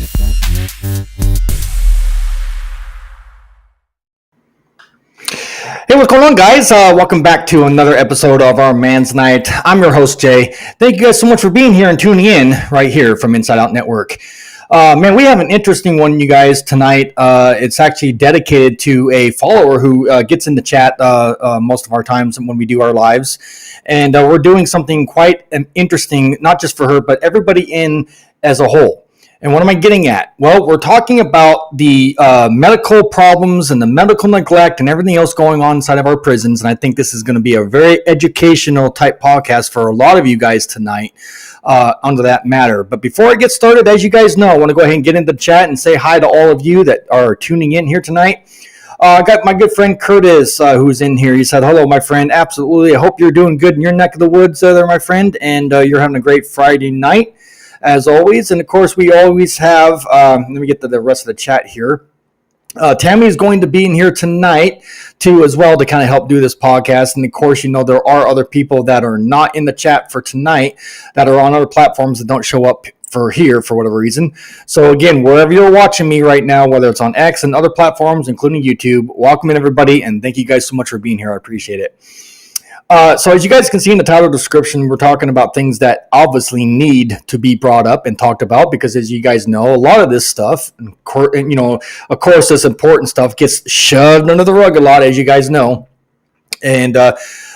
Hey, what's going on, guys? Welcome back to another episode of our Man's Night. I'm your host, Jay. Thank you guys so much for being here and tuning in right here from Inside Out Network. Man, we have an interesting one, you guys, tonight. It's actually dedicated to a follower who gets in the chat most of our times when we do our lives. And we're doing something quite interesting, not just for her, but everybody in as a whole. And what am I getting at? Well, we're talking about the medical problems and the medical neglect and everything else going on inside of our prisons. And I think this is going to be a very educational type podcast for a lot of you guys tonight under that matter. But before I get started, as you guys know, I want to go ahead and get into the chat and say hi to all of you that are tuning in here tonight. I got my good friend Curtis who's in here. He said, hello, my friend. Absolutely. I hope you're doing good in your neck of the woods there, my friend. And you're having a great Friday night, as always. And of course, we always have, let me get to the rest of the chat here. Tammy is going to be in here tonight too, as well, to kind of help do this podcast. And of course, you know, there are other people that are not in the chat for tonight that are on other platforms that don't show up for here for whatever reason. So again, wherever you're watching me right now, whether it's on X and other platforms, including YouTube, welcome in, everybody. And thank you guys so much for being here. I appreciate it. So as you guys can see in the title description, we're talking about things that obviously need to be brought up and talked about, because as you guys know, a lot of this stuff, and you know, of course, this important stuff gets shoved under the rug a lot, as you guys know. And,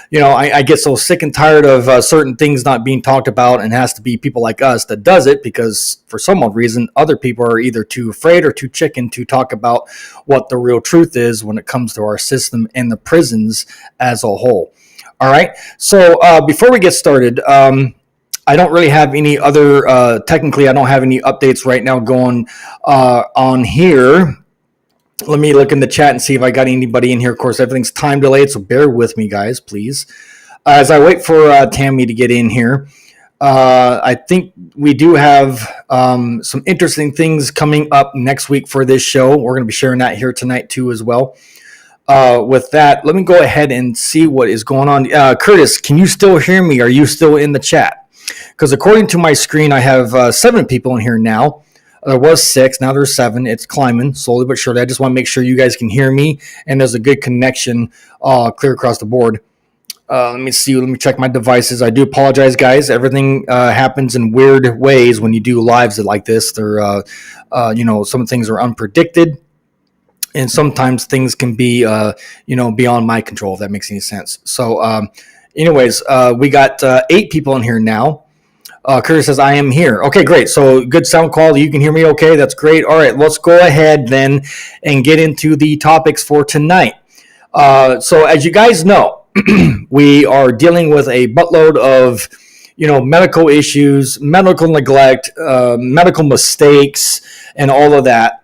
you know, I get so sick and tired of certain things not being talked about, and it has to be people like us that does it, because for some odd reason, other people are either too afraid or too chicken to talk about what the real truth is when it comes to our system and the prisons as a whole. All right. So before we get started, I don't really have any other, technically, I don't have any updates right now going on here. Let me look in the chat and see if I got anybody in here. Of course, everything's time delayed, so bear with me, guys, please. As I wait for Tammy to get in here, I think we do have some interesting things coming up next week for this show. We're going to be sharing that here tonight, too, as well. With that, let me go ahead and see what is going on. Curtis, can you still hear me? Are you still in the chat? Because according to my screen, I have 7 people in here now. There was 6, now there's 7. It's climbing slowly but surely. I just want to make sure you guys can hear me and there's a good connection clear across the board. Let me see. Let me check my devices. I do apologize, guys. Everything happens in weird ways when you do lives like this. They're, you know, some things are unpredicted. And sometimes things can be, you know, beyond my control, if that makes any sense. So, anyways, we got 8 people in here now. Curtis says, I am here. Okay, great. So good sound quality. You can hear me okay. That's great. All right, let's go ahead then and get into the topics for tonight. So as you guys know, we are dealing with a buttload of, you know, medical issues, medical neglect, medical mistakes, and all of that.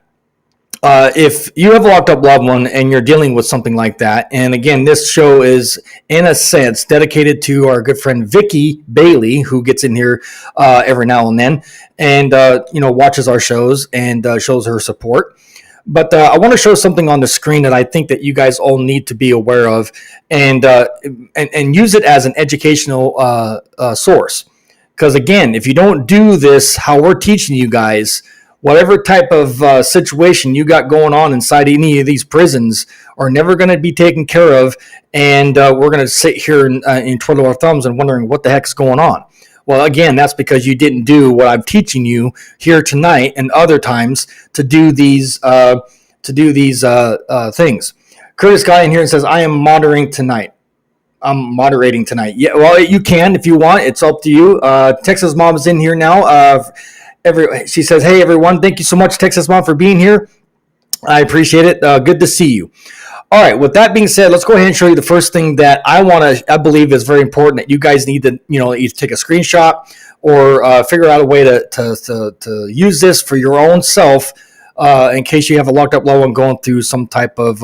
If you have a locked up loved one and you're dealing with something like that, and again, this show is in a sense dedicated to our good friend Vicky Bailey, who gets in here every now and then, and you know, watches our shows and shows her support. But I want to show something on the screen that I think that you guys all need to be aware of, and use it as an educational source. Because again, if you don't do this, how we're teaching you guys, whatever type of situation you got going on inside any of these prisons are never going to be taken care of, and we're going to sit here and twiddle our thumbs and wondering what the heck's going on. Well, again, that's because you didn't do what I'm teaching you here tonight and other times to do these things. Curtis got in here and says, I am moderating tonight. I'm moderating tonight. Yeah, well, you can if you want. It's up to you. Texas Mom is in here now. She says, hey, everyone, thank you so much, Texas Mom, for being here. I appreciate it. Good to see you. All right, with that being said, let's go ahead and show you the first thing that I believe is very important that you guys need to, you know, either take a screenshot or figure out a way to use this for your own self in case you have a locked up loved one going through some type of,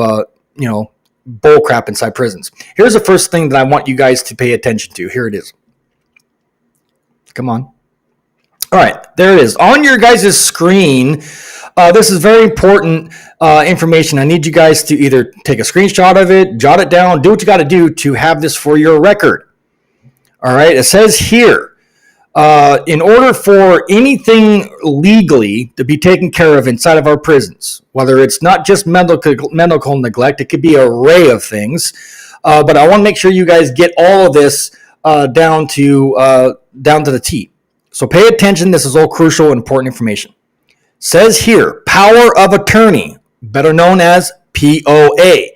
you know, bull crap inside prisons. Here's the first thing that I want you guys to pay attention to. Here it is. Come on. All right, there it is. On your guys' screen, this is very important information. I need you guys to either take a screenshot of it, jot it down, do what you got to do to have this for your record. All right, it says here, In order for anything legally to be taken care of inside of our prisons, whether it's not just medical neglect, it could be an array of things. But I want to make sure you guys get all of this down to the T. So pay attention. This is all crucial and important information. Says here, power of attorney, better known as POA.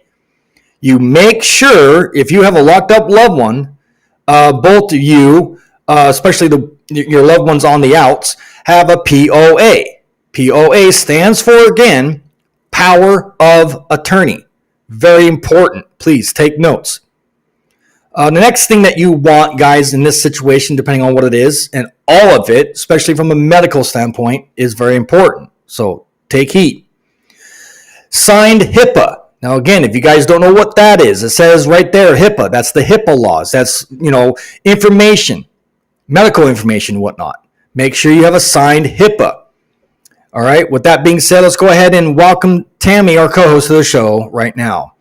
You make sure if you have a locked up loved one, both of you, especially your loved ones on the outs, have a POA. POA stands for, again, power of attorney. Very important. Please take notes. The next thing that you want, guys, in this situation, depending on what it is, and all of it, especially from a medical standpoint, is very important. So take heed. Signed HIPAA. Now, again, if you guys don't know what that is, it says right there, HIPAA. That's the HIPAA laws. That's, information, medical information, whatnot. Make sure you have a signed HIPAA. All right. With that being said, let's go ahead and welcome Tammy, our co-host of the show, right now.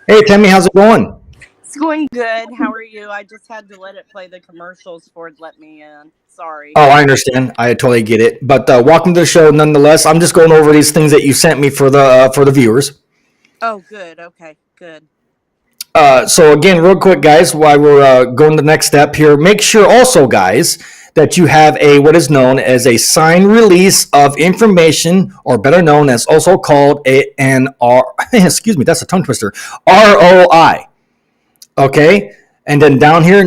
Hey, Tammy, how's it going? It's going good. How are you? I just had to let it play the commercials for it let me in. Sorry. Oh, I understand. I totally get it. But welcome to the show, nonetheless. I'm just going over these things that you sent me for the viewers. Oh, good. Okay, good. So again, real quick, guys, while we're going to the next step here, make sure also, guys, that you have what is known as a signed release of information, or better known as also called an excuse me, that's a tongue twister, ROI. Okay. And then down here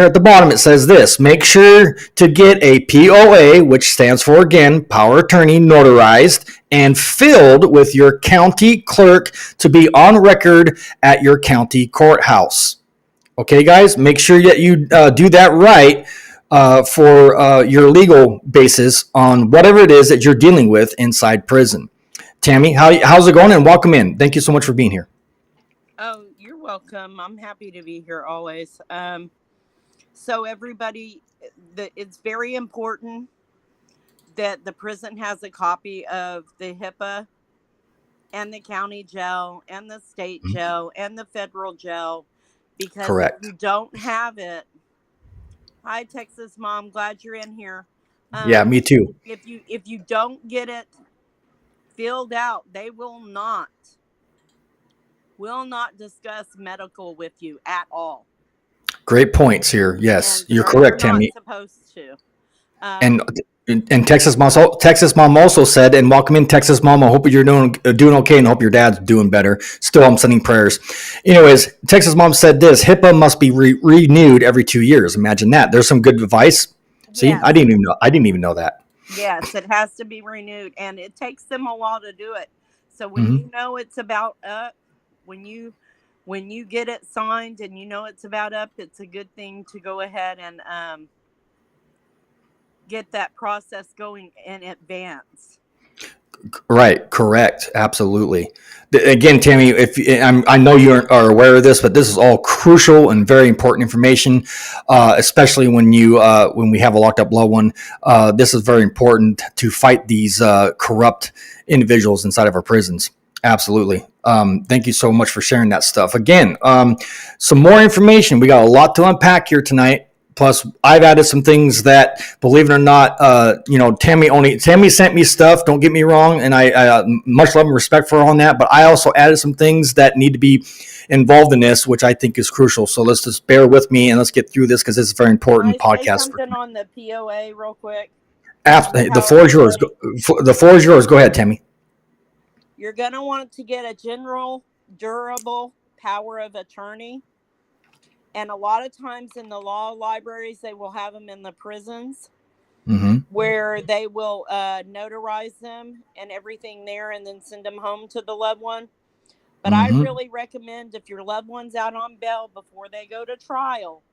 at the bottom, it says this: make sure to get a POA, which stands for, again, power attorney, notarized and filled with your county clerk to be on record at your county courthouse. Okay, guys, make sure that you do that right for your legal basis on whatever it is that you're dealing with inside prison. Tammy, how's it going? And welcome in. Thank you so much for being here. Oh, you're welcome. I'm happy to be here always. So everybody, it's very important that the prison has a copy of the HIPAA and the county jail and the state jail and the federal jail, because Correct. If you don't have it, hi Texas Mom, glad you're in here. Yeah, me too. If you don't get it filled out, they will not discuss medical with you at all. Great points here. Yes, you're correct, Tammy. Supposed to. And Texas Mom also said, and welcome in, Texas Mom. I hope you're doing okay, and hope your dad's doing better. Still, I'm sending prayers. Anyways, Texas Mom said this: HIPAA must be renewed every 2 years. Imagine that. There's some good advice. See, yes. I didn't even know that. Yes, it has to be renewed, and it takes them a while to do it. So when you know it's about up, when you get it signed and you know it's about up, it's a good thing to go ahead and get that process going in advance. Right. Correct. Absolutely. Again, Tammy, I know you are aware of this, but this is all crucial and very important information, especially when we have a locked up loved one. This is very important to fight these corrupt individuals inside of our prisons. Absolutely. Thank you so much for sharing that stuff. Again, some more information. We got a lot to unpack here tonight. Plus, I've added some things that, believe it or not, Tammy sent me stuff. Don't get me wrong, and I much love and respect for her on that. But I also added some things that need to be involved in this, which I think is crucial. So let's just bear with me and let's get through this, because this is a very important podcast. Can I say something on the POA real quick? The floor is yours. The floor is yours. Go ahead, Tammy. You're going to want to get a general, durable power of attorney. And a lot of times in the law libraries, they will have them in the prisons, where they will notarize them and everything there and then send them home to the loved one. But I really recommend, if your loved one's out on bail before they go to trial,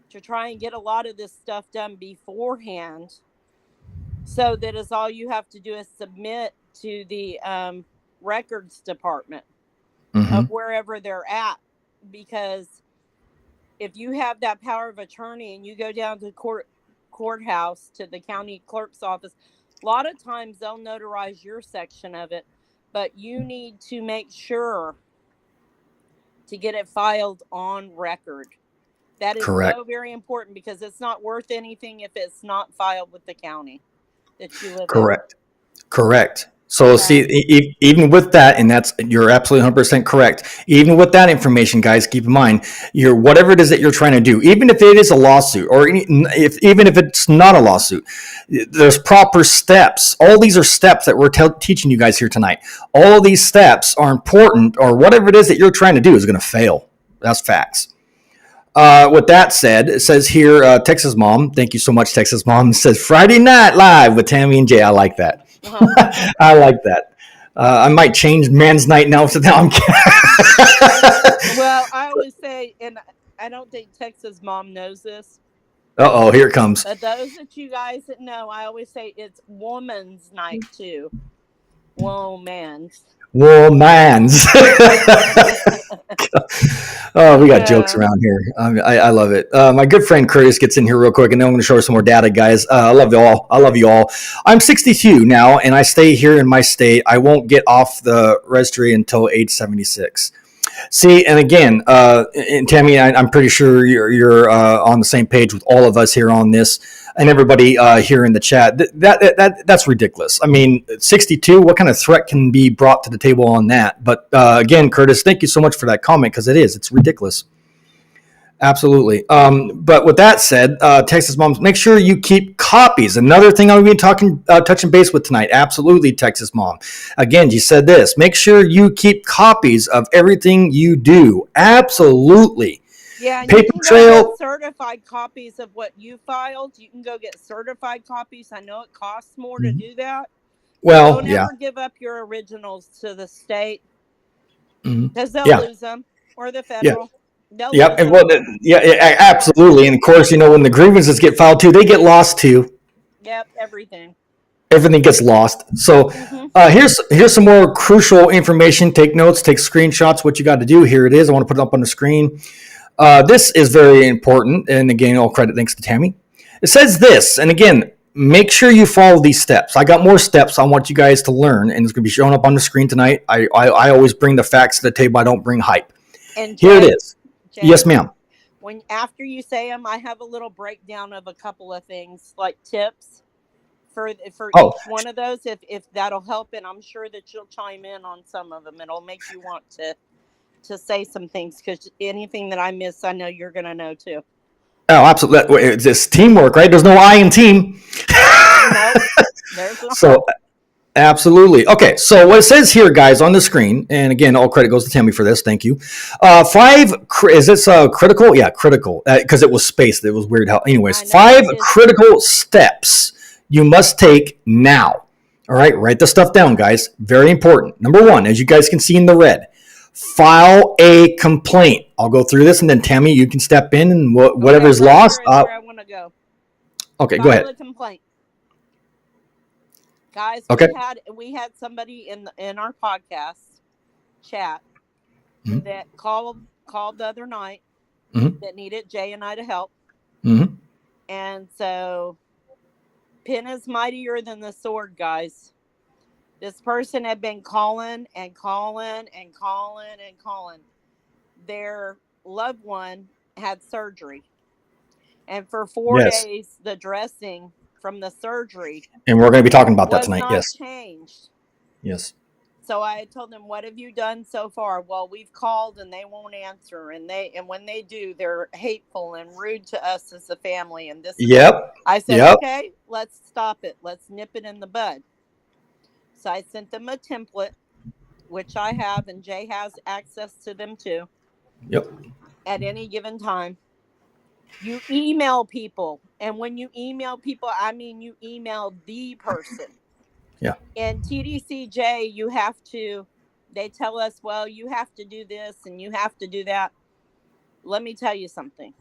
to try and get a lot of this stuff done beforehand, so that is all you have to do is submit to the records department of wherever they're at. Because if you have that power of attorney and you go down to the courthouse to the county clerk's office, a lot of times they'll notarize your section of it, but you need to make sure to get it filed on record. That is Correct. so very important because it's not worth anything if it's not filed with the county that you live in. Correct. Correct. So see, Okay. even with that, and that's you're absolutely 100% correct. Even with that information, guys, keep in mind your whatever it is that you're trying to do, even if it is a lawsuit, or even if it's not a lawsuit, there's proper steps. All these are steps that we're teaching you guys here tonight. All of these steps are important, or whatever it is that you're trying to do is going to fail. That's facts. With that said, it says here, Texas Mom. Thank you so much, Texas Mom. It says Friday Night Live with Tammy and Jay. I like that. I like that. I might change Man's Night now. So now I'm. Well, I always say, and I don't think Texas Mom knows this, Oh, here it comes. but those that you guys that know, I always say it's Woman's Night too. Woman's. Woman's. Oh, we got jokes Yeah. around here. I love it. My good friend Curtis gets in here real quick, and then I'm going to show her some more data, guys. I love you all. I love you all. I'm 62 now, and I stay here in my state. I won't get off the registry until age 76. See, and again, and Tammy, I'm pretty sure you're on the same page with all of us here on this, and everybody here in the chat. That's ridiculous. I mean, 62. What kind of threat can be brought to the table on that? But again, Curtis, thank you so much for that comment because it's ridiculous. Absolutely. But with that said, Texas Moms, make sure you keep copies. Another thing I'm going to be touching base with tonight. Absolutely, Texas Mom. Again, you said this. Make sure you keep copies of everything you do. Absolutely. Yeah, and Paper you can go trail. get certified copies of what you filed. You can go get certified copies. I know it costs more to do that. Well, Don't yeah. ever give up your originals to the state Mhm. because they'll Yeah. lose them, or the Yeah. federal. They'll Yep. lose And them. yeah, absolutely. And of course, when the grievances get filed too, they get lost too. Yep, everything. Everything gets lost. So here's some more crucial information. Take notes, take screenshots. What you got to do here it is. I want to put it up on the screen. This is very important, and again, all credit thanks to Tammy. It says this, and again, make sure you follow these steps. I got more steps I want you guys to learn, and it's going to be showing up on the screen tonight. I always bring the facts to the table. I don't bring hype. And Here it Jay, is. Yes, ma'am. when after you say them, I have a little breakdown of a couple of things like tips for Oh. each one of those. If that'll help, and I'm sure that you'll chime in on some of them. It'll make you want to say some things because anything that I miss, I know you're going to know too. Oh, absolutely. It's this teamwork, right? There's no I in team. Nope. There's no. So, absolutely. Okay, so what it says here, guys, on the screen, and again, all credit goes to Tammy for this. Thank you. Is this critical? Yeah, critical, because it was spaced. It was weird how. Anyways, 5 critical steps you must take now. All right, write the stuff down, guys. Very important. Number 1, as you guys can see in the red, file a complaint. I'll go through this, and then Tammy, you can step in and whatever is lost. Where I want to go. Okay, go ahead. File a complaint. Guys, okay. we had somebody in our podcast chat that called the other night that needed Jay and I to help. And so pen is mightier than the sword, guys. This person had been calling and calling and calling and calling. Their loved one had surgery. And for 4 days, the dressing from the surgery, and we're going to be talking about that tonight. Yes, changed. Yes. So I told them, "What have you done so far?" Well, we've called and they won't answer, and when they do, they're hateful and rude to us as a family. And this. Yep. I said, "Okay, let's stop it. Let's nip it in the bud." So I sent them a template, which I have, and Jay has access to them too. Yep. At any given time. You email people, and when you email people, I mean you email the person. Yeah. In TDCJ, you have to. They tell us, well, you have to do this and you have to do that. Let me tell you something.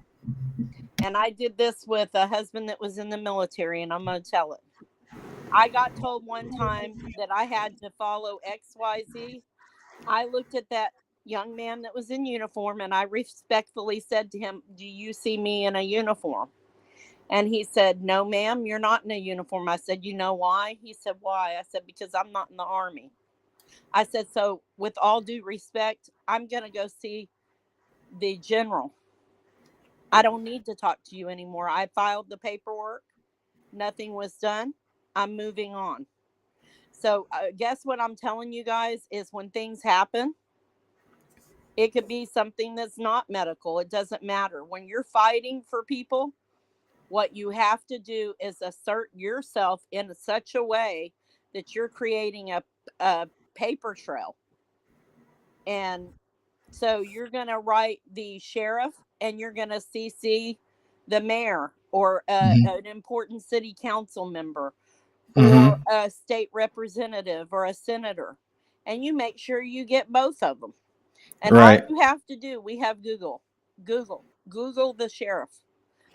And I did this with a husband that was in the military, and I'm going to tell it. I got told one time that I had to follow XYZ. I looked at that young man that was in uniform, and I respectfully said to him, "Do you see me in a uniform?" And he said, "No, ma'am, you're not in a uniform." I said, "You know why?" He said, "Why?" I said, "Because I'm not in the Army." I said, "So with all due respect, I'm going to go see the general." I don't need to talk to you anymore. I filed the paperwork. Nothing was done. I'm moving on. So guess what I'm telling you guys is when things happen, it could be something that's not medical. It doesn't matter. When you're fighting for people, what you have to do is assert yourself in such a way that you're creating a paper trail. And so you're going to write the sheriff and you're going to CC the mayor or an important city council member or a state representative or a senator. And you make sure you get both of them. And Right. all you have to do, we have Google the sheriff.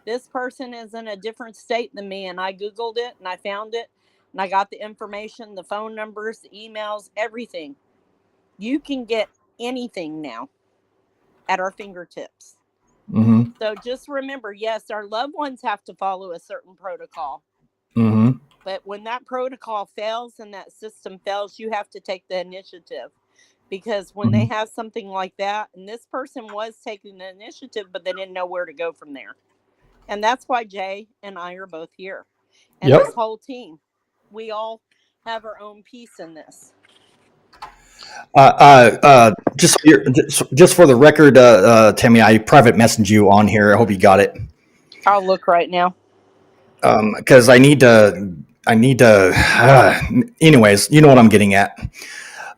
This person is in a different state than me, and I Googled it and I found it and I got the information, the phone numbers, the emails, everything. You can get anything now at our fingertips. Mm-hmm. So just remember, yes, our loved ones have to follow a certain protocol. Mm-hmm. But when that protocol fails and that system fails, you have to take the initiative. Because when they have something like that, and this person was taking the initiative, but they didn't know where to go from there. And that's why Jay and I are both here. And this whole team, we all have our own piece in this. Just for the record, Tammy, I private messaged you on here. I hope you got it. I'll look right now. Because I need to. Anyways, you know what I'm getting at.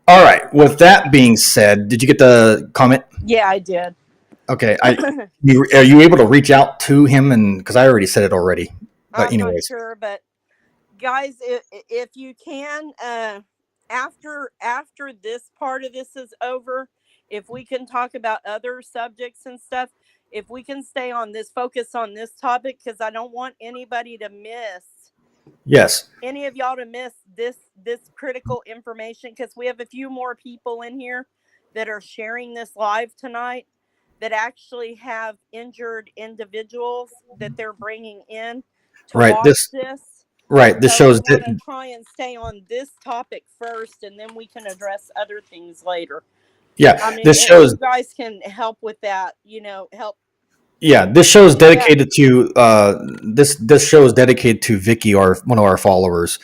All right. With that being said, did you get the comment? Yeah, I did. Okay. Are you able to reach out to him? And because I already said it already. But I'm anyways, not sure. But guys, if you can, after this part of this is over, if we can talk about other subjects and stuff, if we can stay on this, focus on this topic, because I don't want anybody to miss. Yes. Any of y'all to miss this critical information, because we have a few more people in here that are sharing this live tonight that actually have injured individuals that they're bringing in to watch this. Right. This shows that we're going to try and stay on this topic first, and then we can address other things later. Yeah. I mean, this shows you guys can help with that. Help. Yeah, this show is dedicated to this show is dedicated to Vicky, one of our followers.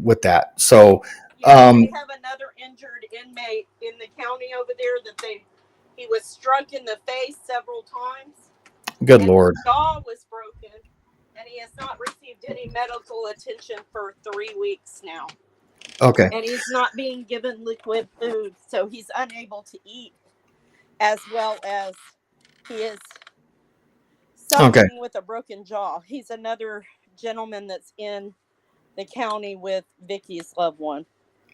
With that, so we have another injured inmate in the county over there that he was struck in the face several times. Good Lord. His jaw was broken, and he has not received any medical attention for 3 weeks now. Okay. And he's not being given liquid food, so he's unable to eat, as well as he is suffering with a broken jaw. He's another gentleman that's in the county with Vicky's loved one.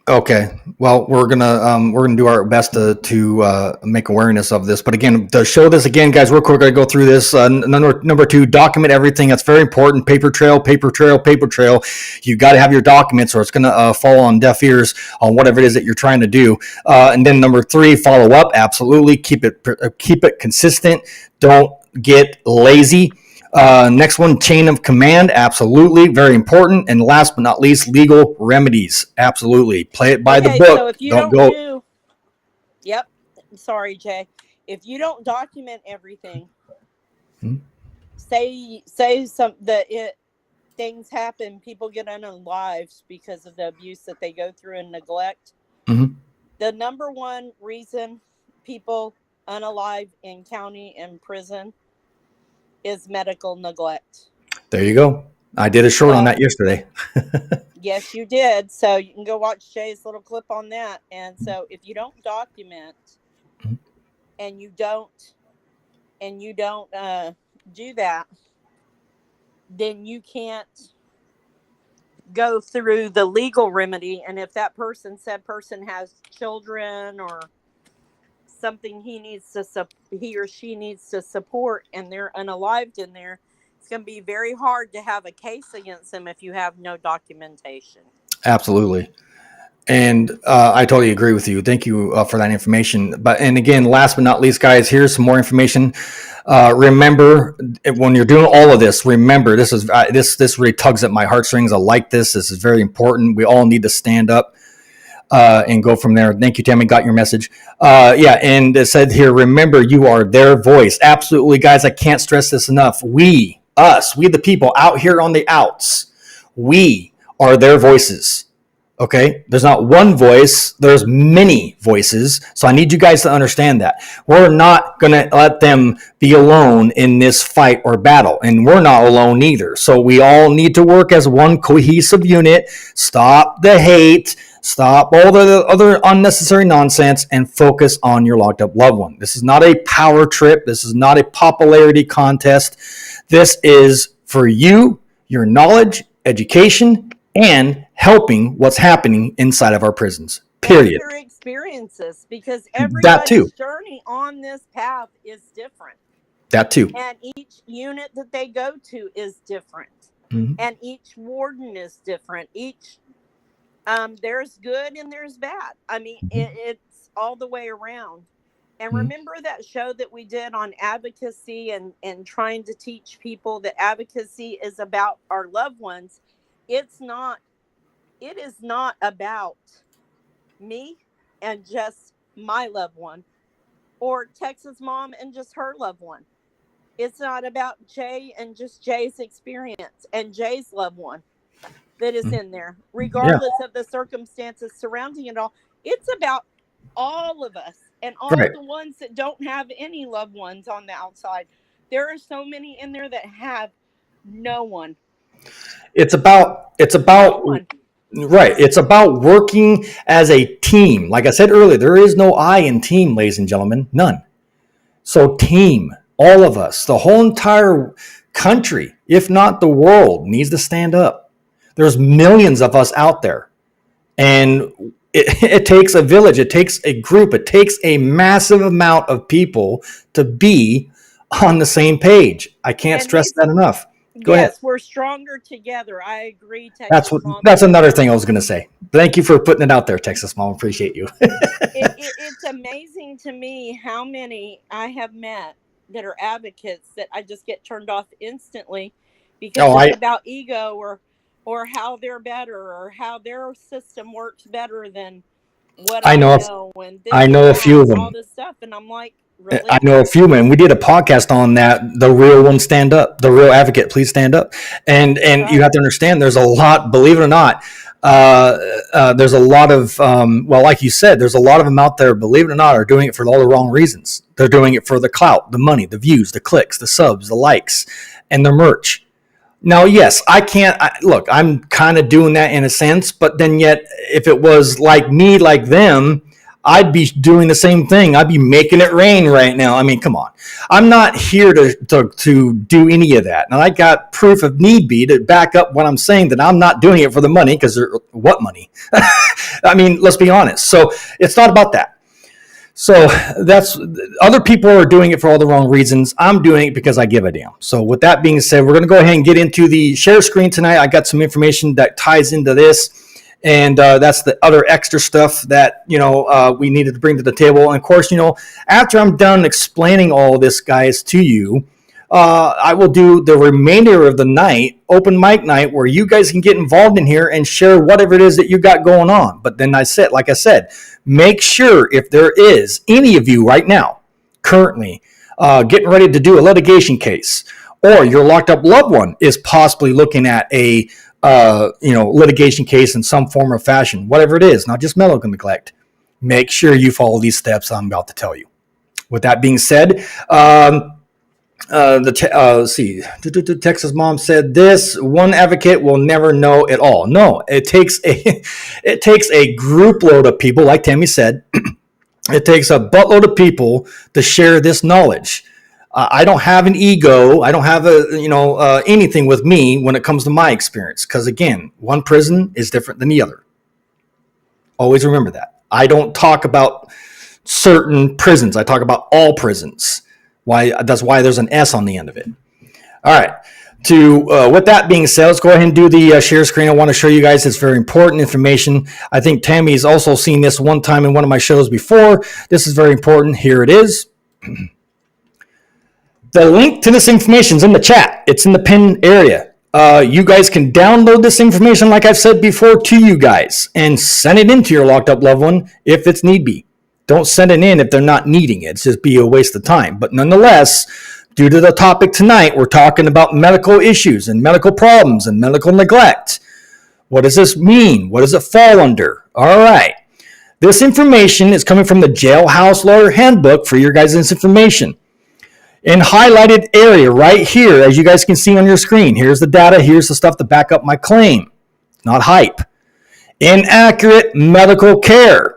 Okay. Well, we're gonna do our best to make awareness of this. But again, to show this again, guys, real quick, we're gonna go through this. Number 2, document everything. That's very important. Paper trail. You got to have your documents, or it's gonna fall on deaf ears on whatever it is that you're trying to do. And then number 3, follow up. Absolutely, keep it consistent. Don't get lazy. Next one, chain of command. Absolutely. Very important. And last but not least, legal remedies. Absolutely. Play it by the book. So if you don't go. Yep. Sorry, Jay. If you don't document everything, say things happen, people get unalived because of the abuse that they go through and neglect. Mm-hmm. The number one reason people unalive in county and prison is medical neglect. There you go. I did a short on that yesterday. Yes, you did. So you can go watch Jay's little clip on that. And so if you don't document and you don't do that, then you can't go through the legal remedy. And if that said person has children or something he or she needs to support, and they're unalived in there, it's going to be very hard to have a case against them if you have no documentation. Absolutely. And I totally agree with you. Thank you for that information. And again, last but not least, guys, here's some more information. Remember, when you're doing all of this, remember, this really tugs at my heartstrings. I like this. This is very important. We all need to stand up. and go from there. Thank you, Tammy. Got your message. Yeah, and it said here, remember, you are their voice. Absolutely, guys. I can't stress this enough. We the people out here on the outs, we are their voices. Okay, there's not one voice, there's many voices. So I need you guys to understand that. We're not going to let them be alone in this fight or battle, and we're not alone either. So we all need to work as one cohesive unit. Stop the hate, stop all the other unnecessary nonsense, and focus on your locked up loved one. This is not a power trip. This is not a popularity contest. This is for you, your knowledge, education, and helping what's happening inside of our prisons. Period. And your experiences, because That too. everybody's journey on this path is different. That too. And each unit that they go to is different. Mhm. And each warden is different. There's good and there's bad. I mean, it's all the way around. And remember that show that we did on advocacy and trying to teach people that advocacy is about our loved ones. It is not about me and just my loved one, or Texas mom and just her loved one. It's not about Jay and just Jay's experience and Jay's loved one that is in there, regardless of the circumstances surrounding it all. It's about all of us and all Right. the ones that don't have any loved ones on the outside. There are so many in there that have no one. It's about right. It's about working as a team. Like I said earlier, there is no I in team, ladies and gentlemen. None. So team, all of us, the whole entire country, if not the world, needs to stand up. There's millions of us out there. And it takes a village. It takes a group. It takes a massive amount of people to be on the same page. I can't stress that enough. Go ahead. Yes, we're stronger together. I agree, Texas Mom. That's another thing I was going to say. Thank you for putting it out there, Texas Mom. Appreciate you. It's amazing to me how many I have met that are advocates that I just get turned off instantly because it's about ego or how they're better or how their system works better than what I know. And I know a few of them. All this stuff, and I'm like, really? I know a few, man. We did a podcast on that. The real one, stand up. The real advocate, please stand up. And right. You have to understand, there's a lot. Believe it or not, there's a lot of like you said, there's a lot of them out there. Believe it or not, are doing it for all the wrong reasons. They're doing it for the clout, the money, the views, the clicks, the subs, the likes, and the merch. Now, yes, look, I'm kind of doing that in a sense, but then yet, if it was like me, like them, I'd be doing the same thing. I'd be making it rain right now. I mean, come on. I'm not here to do any of that. And I got proof if need be to back up what I'm saying, that I'm not doing it for the money, because what money? I mean, let's be honest. So it's not about that. So that's, other people are doing it for all the wrong reasons. I'm doing it because I give a damn. So with that being said, we're going to go ahead and get into the share screen tonight. I got some information that ties into this, and that's the other extra stuff that, we needed to bring to the table. And of course, after I'm done explaining all of this, guys, to you, I will do the remainder of the night, open mic night, where you guys can get involved in here and share whatever it is that you got going on. But then like I said, make sure if there is any of you right now, currently getting ready to do a litigation case, or your locked up loved one is possibly looking at a litigation case in some form or fashion, whatever it is, not just medical neglect, make sure you follow these steps I'm about to tell you. With that being said, let's see. Texas Mom said this: one advocate will never know it all. No, it takes a group load of people, like Tammy said. It takes a buttload of people to share this knowledge. I don't have an ego. I don't have anything with me when it comes to my experience, because again, one prison is different than the other. Always remember that. I don't talk about certain prisons. I talk about all prisons. That's why there's an S on the end of it. All right. With that being said, let's go ahead and do the share screen. I want to show you guys this very important information. I think Tammy's also seen this one time in one of my shows before. This is very important. Here it is. The link to this information is in the chat. It's in the pinned area. You guys can download this information, like I've said before, to you guys and send it into your locked up loved one if it's need be. Don't send it in if they're not needing it. It's just be a waste of time. But nonetheless, due to the topic tonight, we're talking about medical issues and medical problems and medical neglect. What does this mean? What does it fall under? All right. This information is coming from the Jailhouse Lawyer Handbook for your guys' information. In highlighted area right here, as you guys can see on your screen, here's the data, here's the stuff to back up my claim. Not hype. Inaccurate medical care.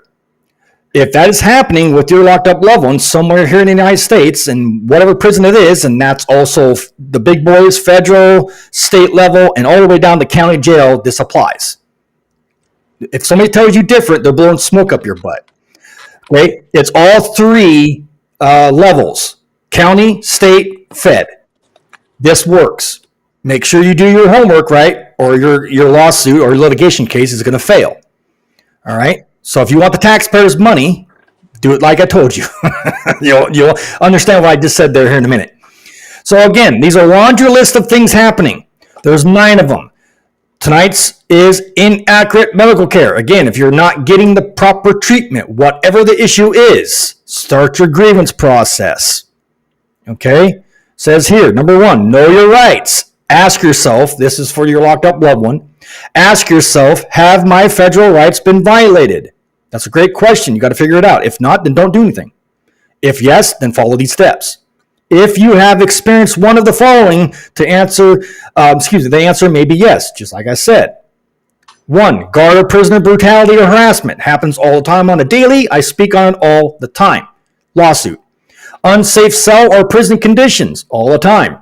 If that is happening with your locked up loved ones somewhere here in the United States, and whatever prison it is, and that's also the big boys, federal, state level, and all the way down to county jail, this applies. If somebody tells you different, they're blowing smoke up your butt. Okay? It's all three levels: county, state, fed. This works. Make sure you do your homework right, or your lawsuit or your litigation case is going to fail. All right? So if you want the taxpayers' money, do it like I told you. You'll understand what I just said there here in a minute. So again, these are laundry list of things happening. There's 9 of them. Tonight's is inaccurate medical care. Again, if you're not getting the proper treatment, whatever the issue is, start your grievance process. Okay? Says here, number 1, know your rights. Ask yourself, this is for your locked up loved one, ask yourself, have my federal rights been violated? That's a great question. You got to figure it out. If not, then don't do anything. If yes, then follow these steps. If you have experienced one of the following, the answer may be yes, just like I said. 1, guard or prisoner brutality or harassment. Happens all the time on a daily. I speak on it all the time. Lawsuit. Unsafe cell or prison conditions, all the time.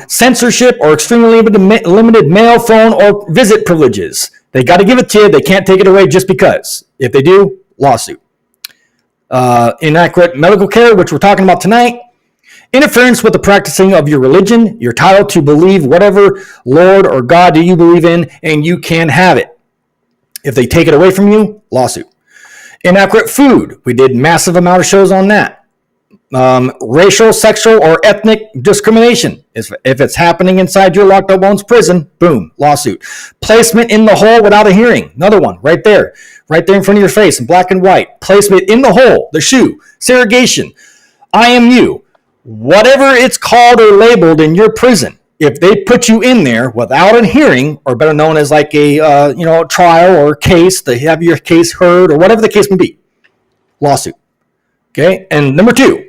Censorship or extremely limited mail, phone, or visit privileges. They got to give it to you. They can't take it away just because. If they do, lawsuit. Inaccurate medical care, which we're talking about tonight. Interference with the practicing of your religion. You're entitled to believe whatever Lord or God do you believe in, and you can have it. If they take it away from you, lawsuit. Inaccurate food. We did massive amount of shows on that. Racial, sexual, or ethnic discrimination. If it's happening inside your locked up one's prison, boom, lawsuit. Placement in the hole without a hearing. Another one, right there in front of your face in black and white. Placement in the hole, the shoe, segregation, IMU, whatever it's called or labeled in your prison. If they put you in there without a hearing, or better known as like a trial or case, to have your case heard, or whatever the case may be, lawsuit. Okay, and number 2.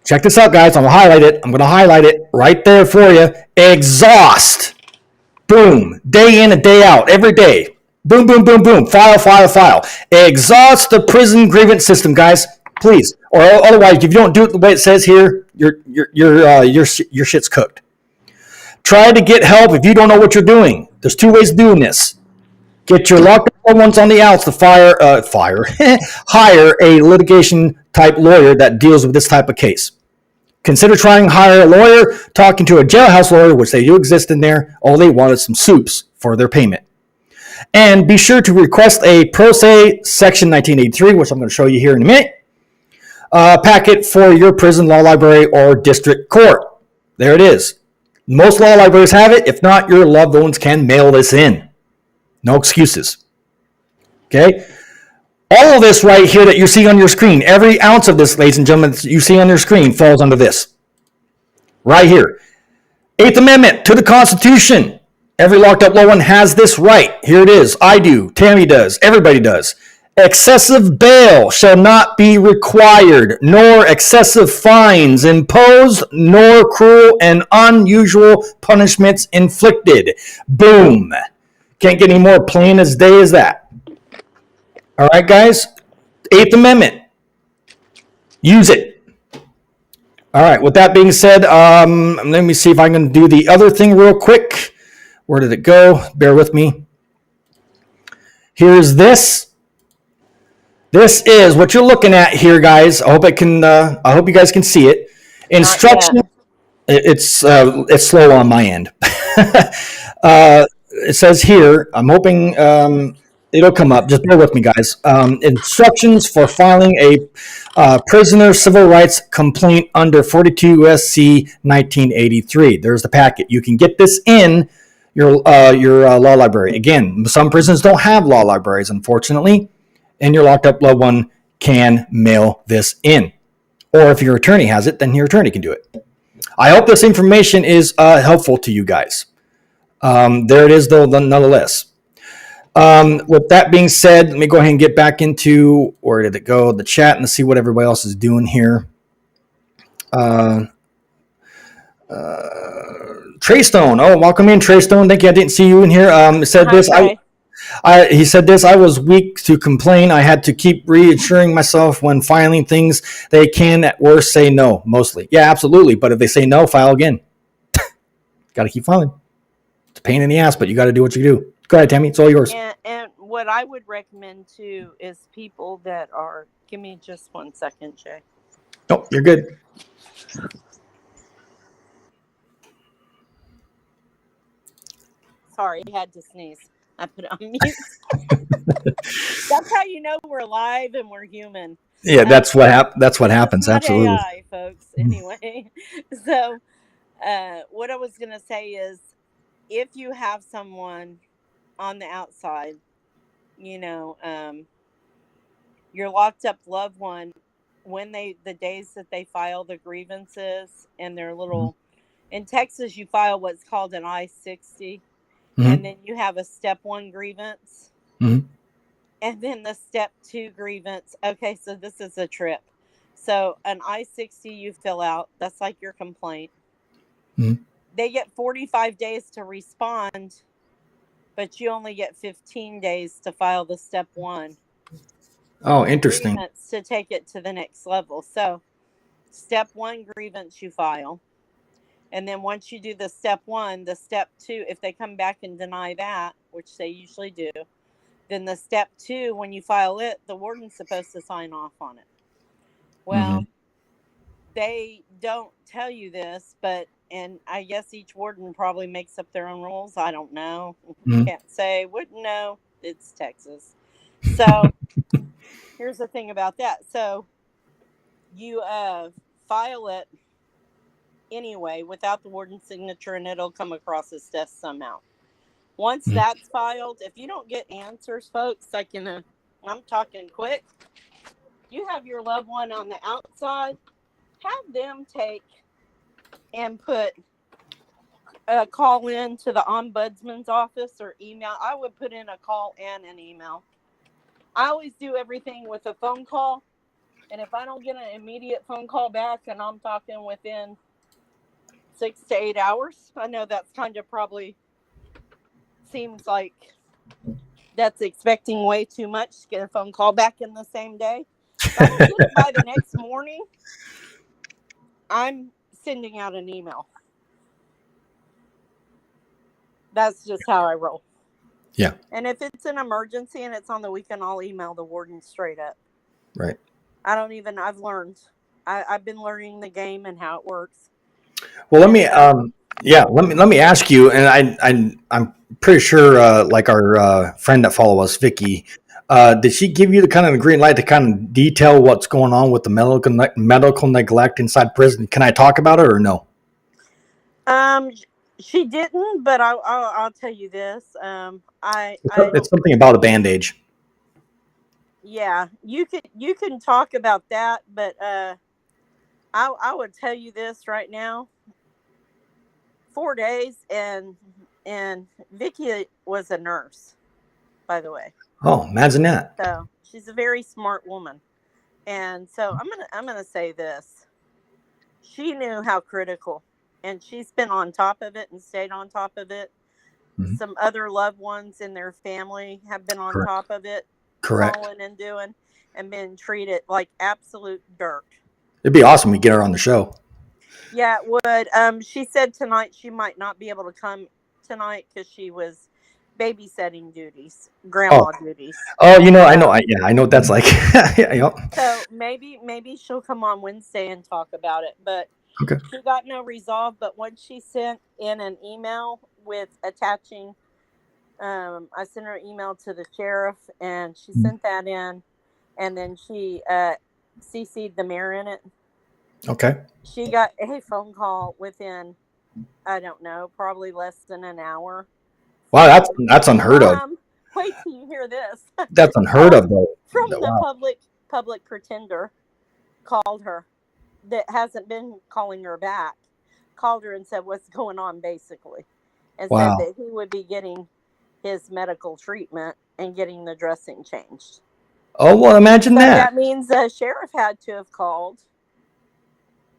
Check this out, guys. I'm going to highlight it right there for you. Exhaust. Boom. Day in and day out. Every day. Boom, boom, boom, boom. File. Exhaust the prison grievance system, guys. Please. Or otherwise, if you don't do it the way it says here, your shit's cooked. Try to get help if you don't know what you're doing. There's 2 ways of doing this. Get your locked up ones on the outs to hire a litigation type lawyer that deals with this type of case. Consider trying to hire a lawyer, talking to a jailhouse lawyer, which they do exist in there. All they want is some soups for their payment. And be sure to request a Pro Se Section 1983, which I'm going to show you here in a minute, packet for your prison law library or district court. There it is. Most law libraries have it. If not, your loved ones can mail this in. No excuses. Okay? All of this right here that you see on your screen, every ounce of this, ladies and gentlemen, that you see on your screen falls under this. Right here. 8th Amendment to the Constitution. Every locked up loved one has this right. Here it is. I do. Tammy does. Everybody does. Excessive bail shall not be required, nor excessive fines imposed, nor cruel and unusual punishments inflicted. Boom. Can't get any more plain as day as that. All right, guys. 8th Amendment. Use it. All right. With that being said, let me see if I can do the other thing real quick. Where did it go? Bear with me. Here's this. This is what you're looking at here, guys. I hope you guys can see it. Instruction. It's slow on my end. It says here. I'm hoping It'll come up. Just bear with me, guys. Instructions for filing a prisoner civil rights complaint under 42 U.S.C. 1983. There's the packet. You can get this in your law library. Again, some prisons don't have law libraries, unfortunately, and your locked up loved one can mail this in. Or if your attorney has it, then your attorney can do it. I hope this information is helpful to you guys. There it is, though, nonetheless. With that being said, let me go ahead and get back into, where did it go? The chat, and see what everybody else is doing here. Trey Stone. Oh, welcome in, Trey Stone. Thank you. I didn't see you in here. Said this. He said this. I was weak to complain. I had to keep reassuring myself when filing things. They can, at worst, say no. Mostly, yeah, absolutely. But if they say no, file again. Got to keep filing. It's a pain in the ass, but you got to do what you do. Go ahead, Tammy. It's all yours. And what I would recommend too is people that are. Give me just 1 second, Jay. Oh, you're good. Sorry, I had to sneeze. I put it on mute. That's how you know we're live and we're human. Yeah, that's what happens. Not Absolutely, AI, folks. Anyway, so what I was gonna say is, if you have someone on the outside, you know, your locked up loved one, when the days that they file the grievances and their little, in Texas, you file what's called an I-60. And then you have a step 1 grievance. And then the step 2 grievance. Okay, so this is a trip. So an I-60 you fill out. That's like your complaint. They get 45 days to respond, but you only get 15 days to file the step 1. Oh, interesting. Grievance to take it to the next level. So step 1 grievance you file. And then once you do the step 1, the step 2, if they come back and deny that, which they usually do, then the step 2, when you file it, the warden's supposed to sign off on it. Well, they don't tell you this, and I guess each warden probably makes up their own rules. I don't know. Can't say, wouldn't know. It's Texas. So here's the thing about that. So you file it anyway without the warden's signature, and it'll come across his desk somehow. Once that's filed, if you don't get answers, folks, like I'm talking quick, you have your loved one on the outside, have them take and put a call in to the ombudsman's office or email. I would put in a call and an email. I always do everything with a phone call, and if I don't get an immediate phone call back, and I'm talking within 6 to 8 hours. I know that's kind of probably seems like that's expecting way too much to get a phone call back in the same day. If I can get it by the next morning, I'm sending out an email. That's just how I roll. Yeah. And if it's an emergency and it's on the weekend, I'll email the warden straight up. Right. I've learned. I've been learning the game and how it works. Well, let me ask you, and I'm pretty sure, like our friend that follow us, Vicky, did she give you the kind of the green light to kind of detail what's going on with the medical neglect inside prison? Can I talk about it or no? She didn't, but I'll tell you this. It's something about a bandage. Yeah, you can talk about that, but I would tell you this right now. 4 days, and Vicky was a nurse, by the way. Oh, imagine that. So she's a very smart woman, and so I'm gonna say this: she knew how critical, and she's been on top of it and stayed on top of it. Some other loved ones in their family have been on top of it, calling and doing, and been treated like absolute dirt. It'd be awesome to get her on the show. Yeah, it would. She said tonight she might not be able to come tonight because she was babysitting duties, grandma duties. Oh, I know what that's like. Yep. So maybe she'll come on Wednesday and talk about it. But she got no resolve. But once she sent in an email with attaching I sent her an email to the sheriff, and she sent that in, and then she CC'd the mayor in it. Okay. She got a phone call within, I don't know, probably less than an hour. Wow, that's unheard of. Wait till you hear this. That's unheard of, though. From the Wow. public pretender called her that hasn't been calling her back. Called her and said what's going on, basically, and Wow. said that he would be getting his medical treatment and getting the dressing changed. Oh, well, imagine So that. that means the sheriff had to have called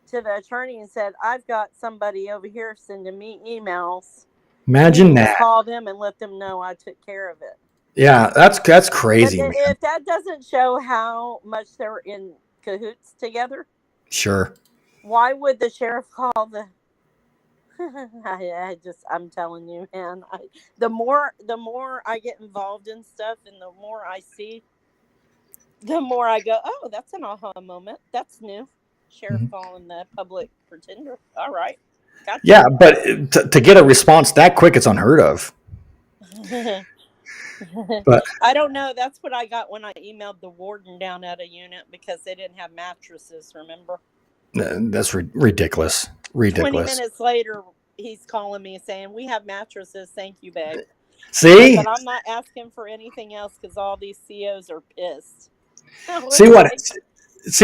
to the attorney and said, I've got somebody over here sending me emails. Imagine You need to that. call them and let them know I took care of it. Yeah, that's crazy, But man. if that doesn't show how much they're in cahoots together, Sure. why would the sheriff call the... I'm telling you, man, the more I get involved in stuff and the more I see, the more I go, oh, that's an aha moment. That's new. Sheriff calling the public pretender. All right. Gotcha. Yeah, but to get a response that quick, it's unheard of. But I don't know. That's what I got when I emailed the warden down at a unit because they didn't have mattresses, remember? that's ridiculous. 20 minutes later, he's calling me saying, we have mattresses. Thank you, babe. See? But I'm not asking for anything else because all these COs are pissed. See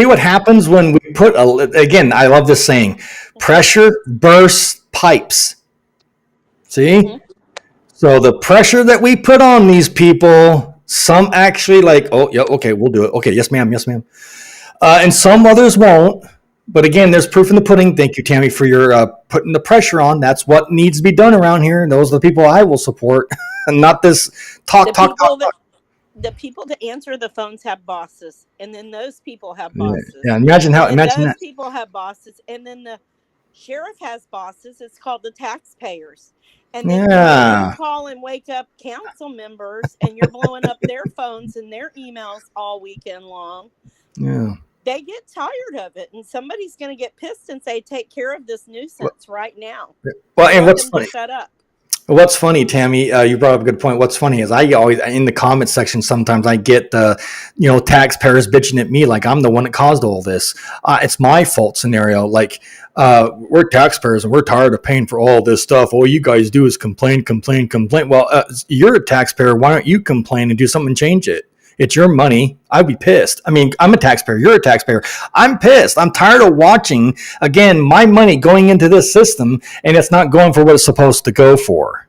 what happens when we put again, I love this saying, pressure bursts pipes. See? So the pressure that we put on these people, some actually like, oh, yeah, okay, we'll do it. Okay, yes, ma'am. And some others won't. But again, there's proof in the pudding. Thank you, Tammy, for your putting the pressure on. That's what needs to be done around here. And those are the people I will support, and not this talk. The people that answer the phones have bosses, and then those people have bosses. Yeah, imagine those that. People have bosses, and then the sheriff has bosses. It's called the taxpayers. And then you call and wake up council members, and you're blowing up their phones and their emails all weekend long. Yeah. They get tired of it, and somebody's going to get pissed and say, take care of this nuisance right now. Well, and what's funny? Shut up. What's funny, Tammy, you brought up a good point. What's funny is I always, in the comment section, sometimes I get, taxpayers bitching at me like I'm the one that caused all this. It's my fault scenario. Like, we're taxpayers and we're tired of paying for all this stuff. All you guys do is complain. Well, you're a taxpayer. Why don't you complain and do something and change it? It's your money. I'd be pissed. I mean, I'm a taxpayer. You're a taxpayer. I'm pissed. I'm tired of watching, again, my money going into this system and it's not going for what it's supposed to go for.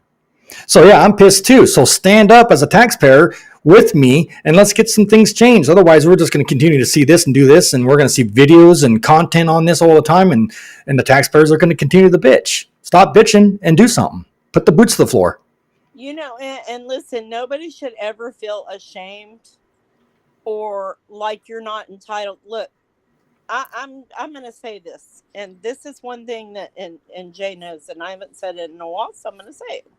So, yeah, I'm pissed too. So stand up as a taxpayer with me and let's get some things changed. Otherwise, we're just going to continue to see this and do this. And we're going to see videos and content on this all the time. And the taxpayers are going to continue to bitch. Stop bitching and do something. Put the boots to the floor. And listen, nobody should ever feel ashamed or like you're not entitled. Look, I'm going to say this, and this is one thing that, and Jay knows, and I haven't said it in a while, so I'm going to say it.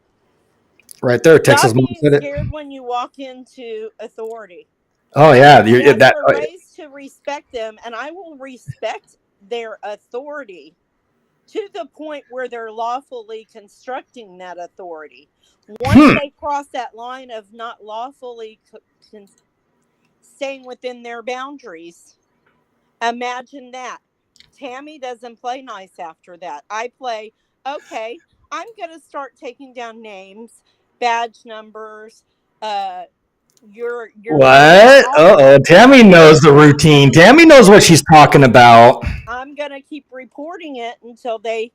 Right there, Texas Mom said it. Scared when you walk into authority. Oh yeah, we're raised to respect them, and I will respect their authority to the point where they're lawfully constructing that authority. Once they cross that line of not lawfully staying within their boundaries, imagine that. Tammy doesn't play nice after that. I play, okay, I'm going to start taking down names, badge numbers, your what? Uh-oh, Tammy knows the routine. Tammy knows what she's talking about. I'm going to keep reporting it until they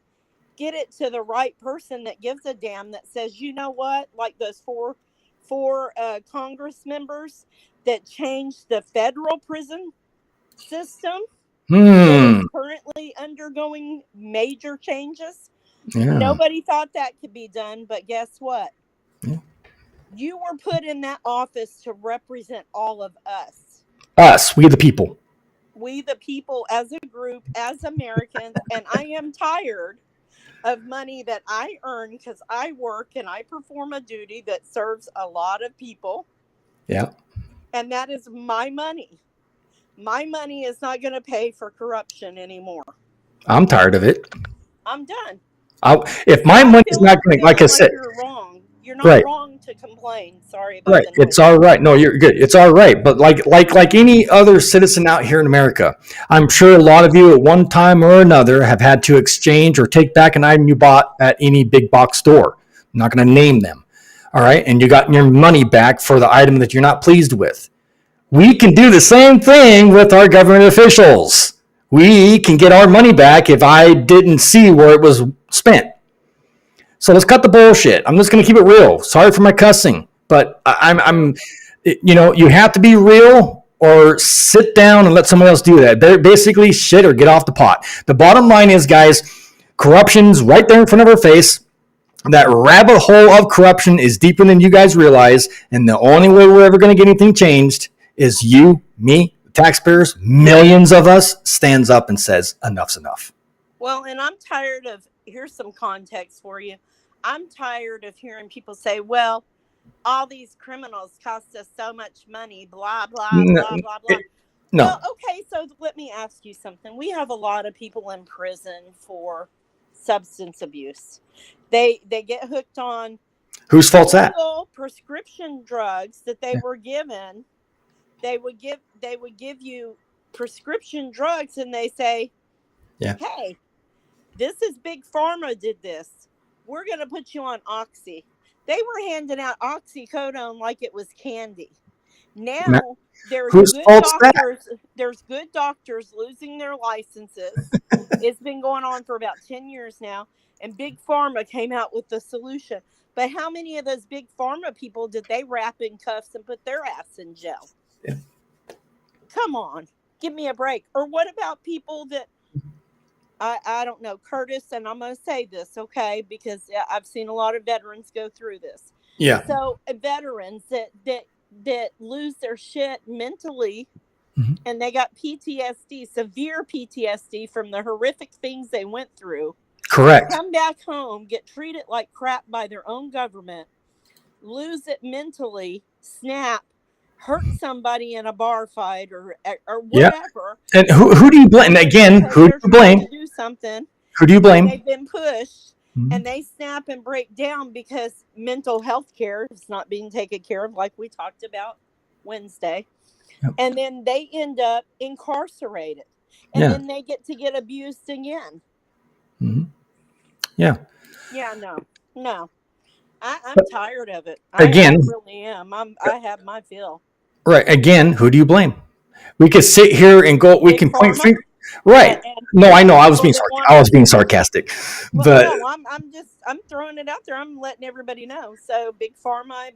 get it to the right person that gives a damn, that says, you know what, like those four Congress members that changed the federal prison system that is currently undergoing major changes. Yeah. Nobody thought that could be done, but guess what? Yeah. You were put in that office to represent all of us. Us, we the people. We the people as a group, as Americans, and I am tired of money that I earn because I work and I perform a duty that serves a lot of people. Yeah. And that is my money. My money is not going to pay for corruption anymore. I'm tired of it. I'm done. If my money's not going to, like I said, you're wrong. You're not wrong to complain. Sorry about Right. the noise. It's all right. No, you're good. It's all right. But like any other citizen out here in America, I'm sure a lot of you at one time or another have had to exchange or take back an item you bought at any big box store. I'm not going to name them. All right. And you got your money back for the item that you're not pleased with. We can do the same thing with our government officials. We can get our money back if I didn't see where it was spent. So let's cut the bullshit. I'm just going to keep it real. Sorry for my cussing, but you have to be real or sit down and let somebody else do that. They're basically shit or get off the pot. The bottom line is, guys, corruption's right there in front of our face. That rabbit hole of corruption is deeper than you guys realize. And the only way we're ever going to get anything changed is you, me, the taxpayers, millions of us stands up and says, enough's enough. Well, and I'm tired of, here's some context for you. I'm tired of hearing people say, well, all these criminals cost us so much money, blah, blah, blah, blah, blah. No. Well, okay, so let me ask you something. We have a lot of people in prison for substance abuse. They get hooked on whose fault's that? Prescription drugs that they were given. They would give you prescription drugs and they say, hey, this is Big Pharma did this. We're going to put you on Oxy. They were handing out oxycodone like it was candy. Now there's good doctors losing their licenses. It's been going on for about 10 years now. And Big Pharma came out with the solution. But how many of those Big Pharma people did they wrap in cuffs and put their ass in jail? Yeah. Come on. Give me a break. Or what about people that, I don't know, Curtis, and I'm going to say this, okay, because I've seen a lot of veterans go through this. Yeah. So veterans that lose their shit mentally, and they got PTSD, severe PTSD from the horrific things they went through. Correct. Come back home, get treated like crap by their own government, lose it mentally, snap, hurt somebody in a bar fight or whatever. And who do you blame? And again, who do you blame? Do something. Who do you blame? They've been pushed and they snap and break down because mental health care is not being taken care of, like we talked about Wednesday. Yep. And then they end up incarcerated. And then they get abused again. Mm-hmm. Yeah. Yeah, no. I'm tired of it. Again, I really am. I have my fill. Right. Again, who do you blame? We could sit here and go. We can point fingers. Right. No, I know. I was being sarcastic. Well, but no, I'm throwing it out there. I'm letting everybody know. So Big Pharma,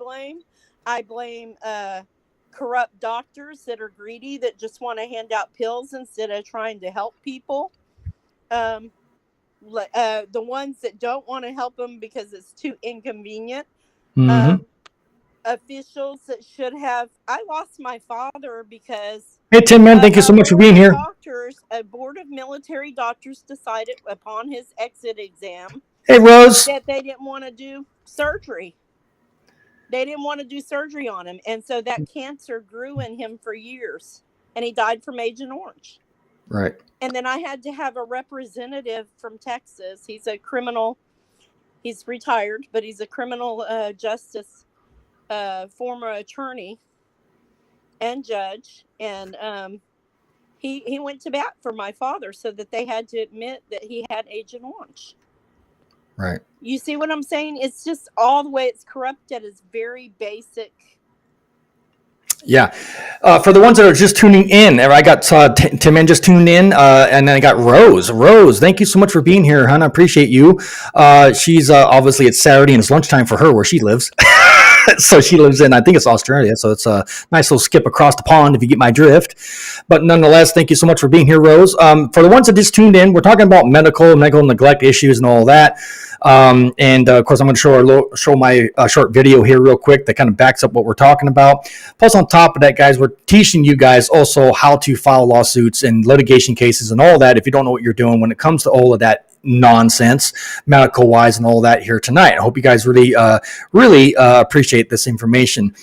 I blame corrupt doctors that are greedy, that just want to hand out pills instead of trying to help people. The ones that don't want to help them because it's too inconvenient. Officials that should have. I lost my father because. Hey, Tim, man, thank you so much for being here. A board of military doctors decided upon his exit exam. Hey, Rose. That they didn't want to do surgery. They didn't want to do surgery on him, and so that cancer grew in him for years, and he died from Agent Orange. Right. And then I had to have a representative from Texas. He's a criminal. He's retired, but he's a criminal justice former attorney and judge. And he went to bat for my father so that they had to admit that he had Agent Orange. Right. You see what I'm saying? It's just all the way it's corrupted is very basic. Yeah. For the ones that are just tuning in, I got Tim and just tuned in, and then I got Rose. Rose, thank you so much for being here, hon. I appreciate you. She's obviously it's Saturday and it's lunchtime for her where she lives. So she lives in, I think it's Australia. So it's a nice little skip across the pond if you get my drift. But nonetheless, thank you so much for being here, Rose. For the ones that just tuned in, we're talking about medical neglect issues and all that. And of course, I'm going to show my short video here real quick that kind of backs up what we're talking about. Plus, on top of that, guys, we're teaching you guys also how to file lawsuits and litigation cases and all that if you don't know what you're doing when it comes to all of that nonsense, medical wise and all that here tonight. I hope you guys really appreciate this information.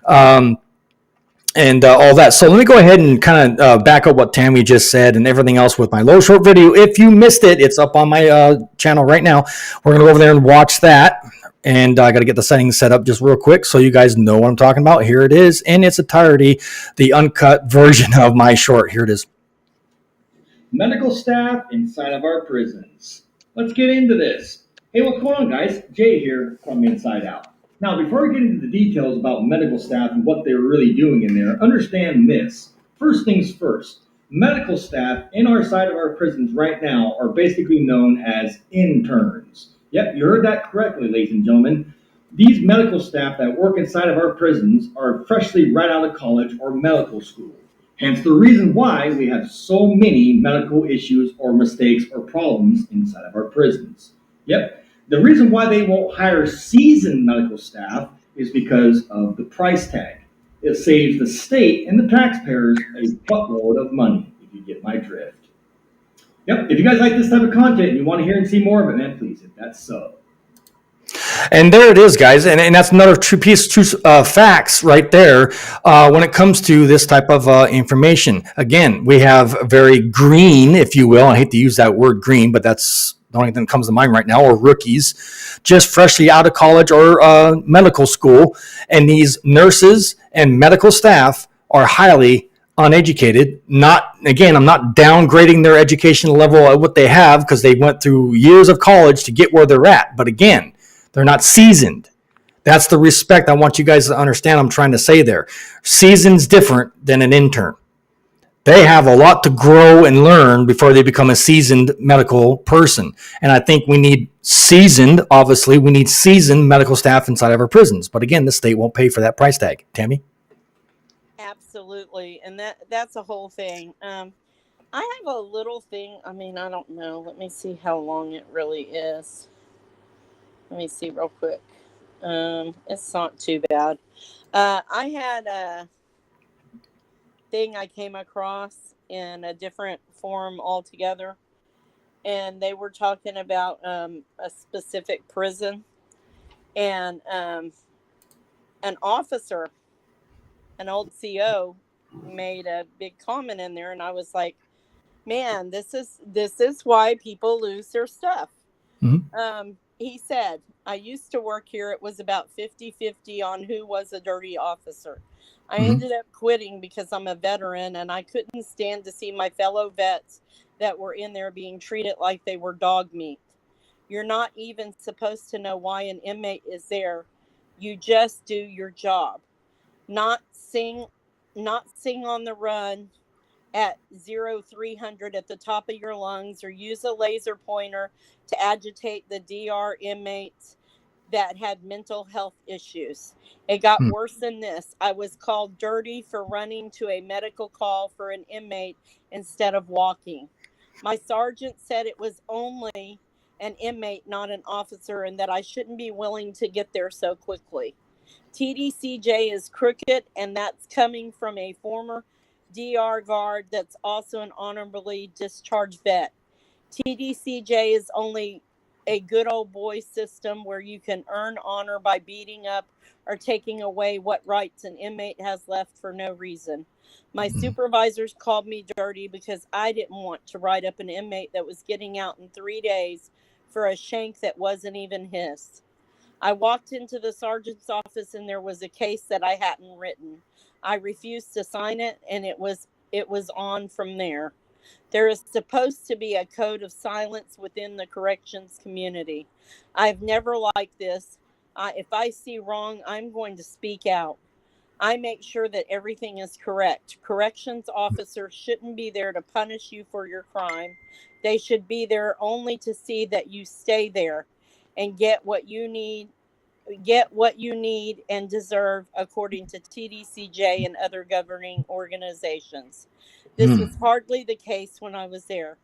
And all that. So let me go ahead and kind of back up what Tammy just said and everything else with my little short video. If you missed it, it's up on my channel right now. We're going to go over there and watch that. And I got to get the settings set up just real quick so you guys know what I'm talking about. Here it is in its entirety, the uncut version of my short. Here it is. Medical staff inside of our prisons. Let's get into this. Hey, what's going on, guys? Jay here from Inside Out. Now, before we get into the details about medical staff and what they're really doing in there, understand this. First things first, medical staff in our side of our prisons right now are basically known as interns. Yep, you heard that correctly, ladies and gentlemen. These medical staff that work inside of our prisons are freshly right out of college or medical school. Hence the reason why we have so many medical issues or mistakes or problems inside of our prisons. Yep. The reason why they won't hire seasoned medical staff is because of the price tag. It saves the state and the taxpayers a buttload of money, if you get my drift. Yep. If you guys like this type of content and you want to hear and see more of it, man, please hit that sub. And there it is, guys. And that's another true facts right there when it comes to this type of information. Again, we have very green, if you will. I hate to use that word green, but that's the only thing that comes to mind right now, or rookies, just freshly out of college or medical school. And these nurses and medical staff are highly uneducated. Not, again, I'm not downgrading their education level of what they have because they went through years of college to get where they're at. But again, they're not seasoned. That's the respect I want you guys to understand I'm trying to say there. Seasoned's different than an intern. They have a lot to grow and learn before they become a seasoned medical person. And I think we need seasoned medical staff inside of our prisons. But again, the state won't pay for that price tag. Tammy? Absolutely. And that's a whole thing. I have a little thing. I mean, I don't know. Let me see how long it really is. Let me see real quick. It's not too bad. I had a thing I came across in a different forum altogether, and they were talking about a specific prison, and an officer, an old CO, made a big comment in there, and I was like, man, this is why people lose their stuff. Mm-hmm. He said, I used to work here. It was about 50-50 on who was a dirty officer. I ended up quitting because I'm a veteran and I couldn't stand to see my fellow vets that were in there being treated like they were dog meat. You're not even supposed to know why an inmate is there. You just do your job. Not sing on the run at 0-300 at the top of your lungs, or use a laser pointer to agitate the DR inmates that had mental health issues. It got worse than this. I was called dirty for running to a medical call for an inmate instead of walking. My sergeant said it was only an inmate, not an officer, and that I shouldn't be willing to get there so quickly. TDCJ is crooked, and that's coming from a former DR guard that's also an honorably discharged vet. TDCJ is only a good old boy system where you can earn honor by beating up or taking away what rights an inmate has left for no reason. My supervisors called me dirty because I didn't want to write up an inmate that was getting out in 3 days for a shank that wasn't even his. I walked into the sergeant's office and there was a case that I hadn't written. I refused to sign it, and it was on from there. There is supposed to be a code of silence within the corrections community. I've never liked this. If I see wrong, I'm going to speak out. I make sure that everything is correct. Corrections officers shouldn't be there to punish you for your crime. They should be there only to see that you stay there and get what you need and deserve according to TDCJ and other governing organizations. This was hardly the case when I was there.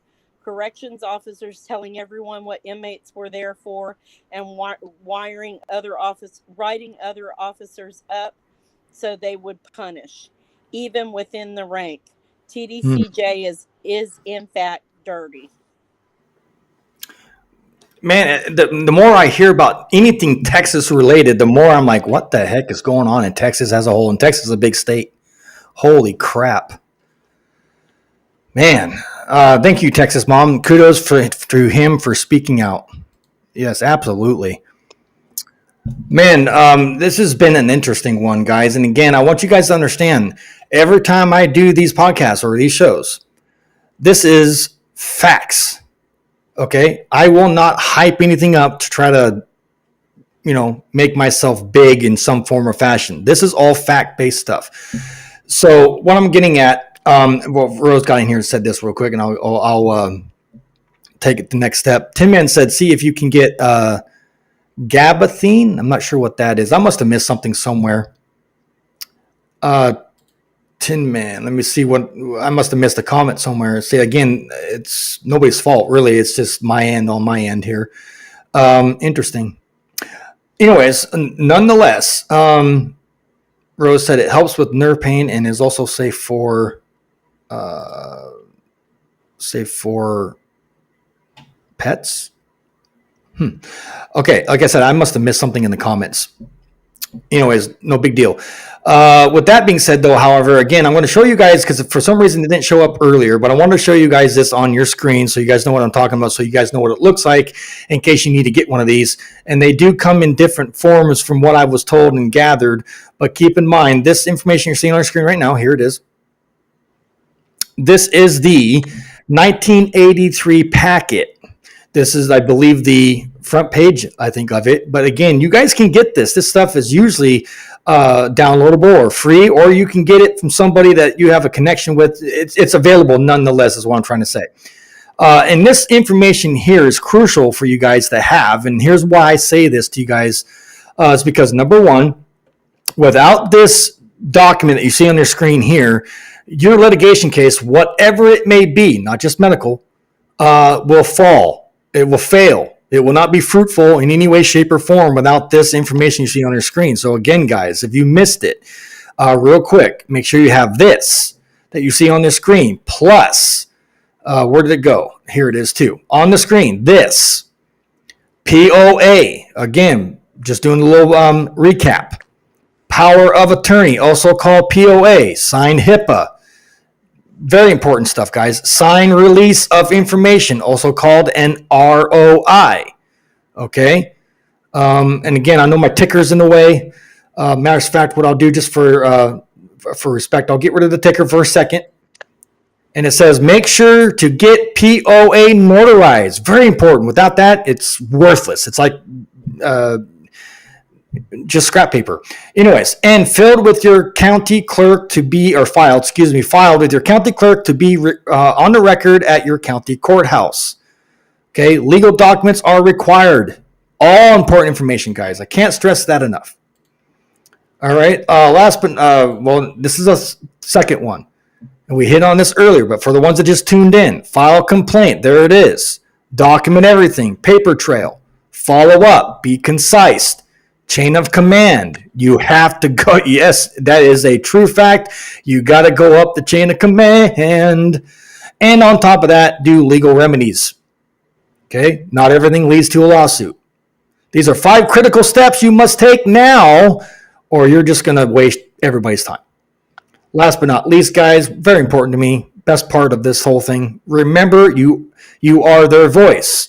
Corrections officers telling everyone what inmates were there for and writing other officers up so they would punish, even within the rank. TDCJ is in fact dirty. Man, the more I hear about anything Texas related, the more I'm like, what the heck is going on in Texas as a whole? And Texas is a big state. Holy crap. Man, thank you, Texas Mom. Kudos to him for speaking out. Yes, absolutely. Man, this has been an interesting one, guys. And again, I want you guys to understand every time I do these podcasts or these shows, this is facts. Okay. I will not hype anything up to try to, make myself big in some form or fashion. This is all fact based stuff. So, what I'm getting at, Rose got in here and said this real quick, and I'll take it the next step. Tin Man said, see if you can get gabathine. I'm not sure what that is. I must have missed something somewhere. Tin Man, let me see what I must have missed a comment somewhere. See, again, it's nobody's fault, really. It's just my end on my end here. Interesting. Anyways, nonetheless, Rose said it helps with nerve pain and is also safe for pets. Okay, like I said, I must have missed something in the comments. Anyways, no big deal. With that being said, though, however, again, I'm going to show you guys, because for some reason it didn't show up earlier, but I wanted to show you guys this on your screen so you guys know what I'm talking about, so you guys know what it looks like in case you need to get one of these. And they do come in different forms from what I was told and gathered, but keep in mind, this information you're seeing on your screen right now, here it is. This is the 1983 packet. This is, I believe, the front page, I think, of it. But again, you guys can get this. This stuff is usually downloadable or free, or you can get it from somebody that you have a connection with. It's available nonetheless, is what I'm trying to say. And this information here is crucial for you guys to have. And here's why I say this to you guys. It's because, number one, without this document that you see on your screen here, your litigation case, whatever it may be, not just medical, will fall. It will fail. It will not be fruitful in any way, shape, or form without this information you see on your screen. So again, guys, if you missed it, real quick, make sure you have this that you see on the screen. Plus, where did it go? Here it is too. On the screen, this POA. Again, just doing a little recap. Power of attorney, also called POA, signed HIPAA. Very important stuff, guys. Sign release of information, also called an ROI. Okay. And again, I know my ticker's in the way. Matter of fact, what I'll do just for respect, I'll get rid of the ticker for a second. And it says, make sure to get POA notarized. Very important. Without that, it's worthless. It's like just scrap paper. Anyways, and filed with your county clerk to be, or filed with your county clerk to be on the record at your county courthouse. Okay, legal documents are required. All important information, guys. I can't stress that enough. All right, this is a second one. And we hit on this earlier, but for the ones that just tuned in, file a complaint. There it is. Document everything. Paper trail. Follow up. Be concise. Chain of command. You have to go. Yes, that is a true fact. You got to go up the chain of command. And on top of that, do legal remedies. Okay? Not everything leads to a lawsuit. These are 5 critical steps you must take now, or you're just going to waste everybody's time. Last but not least, guys, very important to me, best part of this whole thing, remember you are their voice.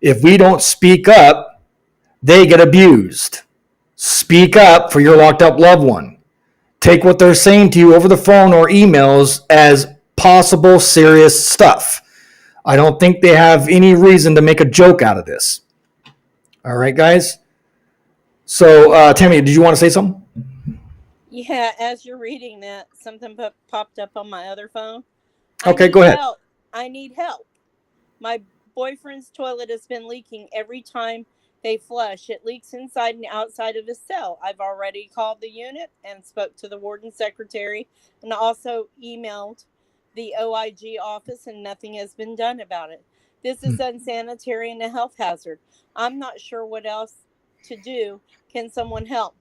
If we don't speak up, they get abused. Speak up for your locked up loved one. Take what they're saying to you over the phone or emails as possible serious stuff. I don't think they have any reason to make a joke out of this. All right, guys? So, Tammy, did you want to say something? Yeah, as you're reading that, something popped up on my other phone. Okay, go ahead. I need help. My boyfriend's toilet has been leaking every time they flush. It leaks inside and outside of his cell. I've already called the unit and spoke to the warden secretary and also emailed the OIG office, and nothing has been done about it. This is unsanitary and a health hazard. I'm not sure what else to do. Can someone help?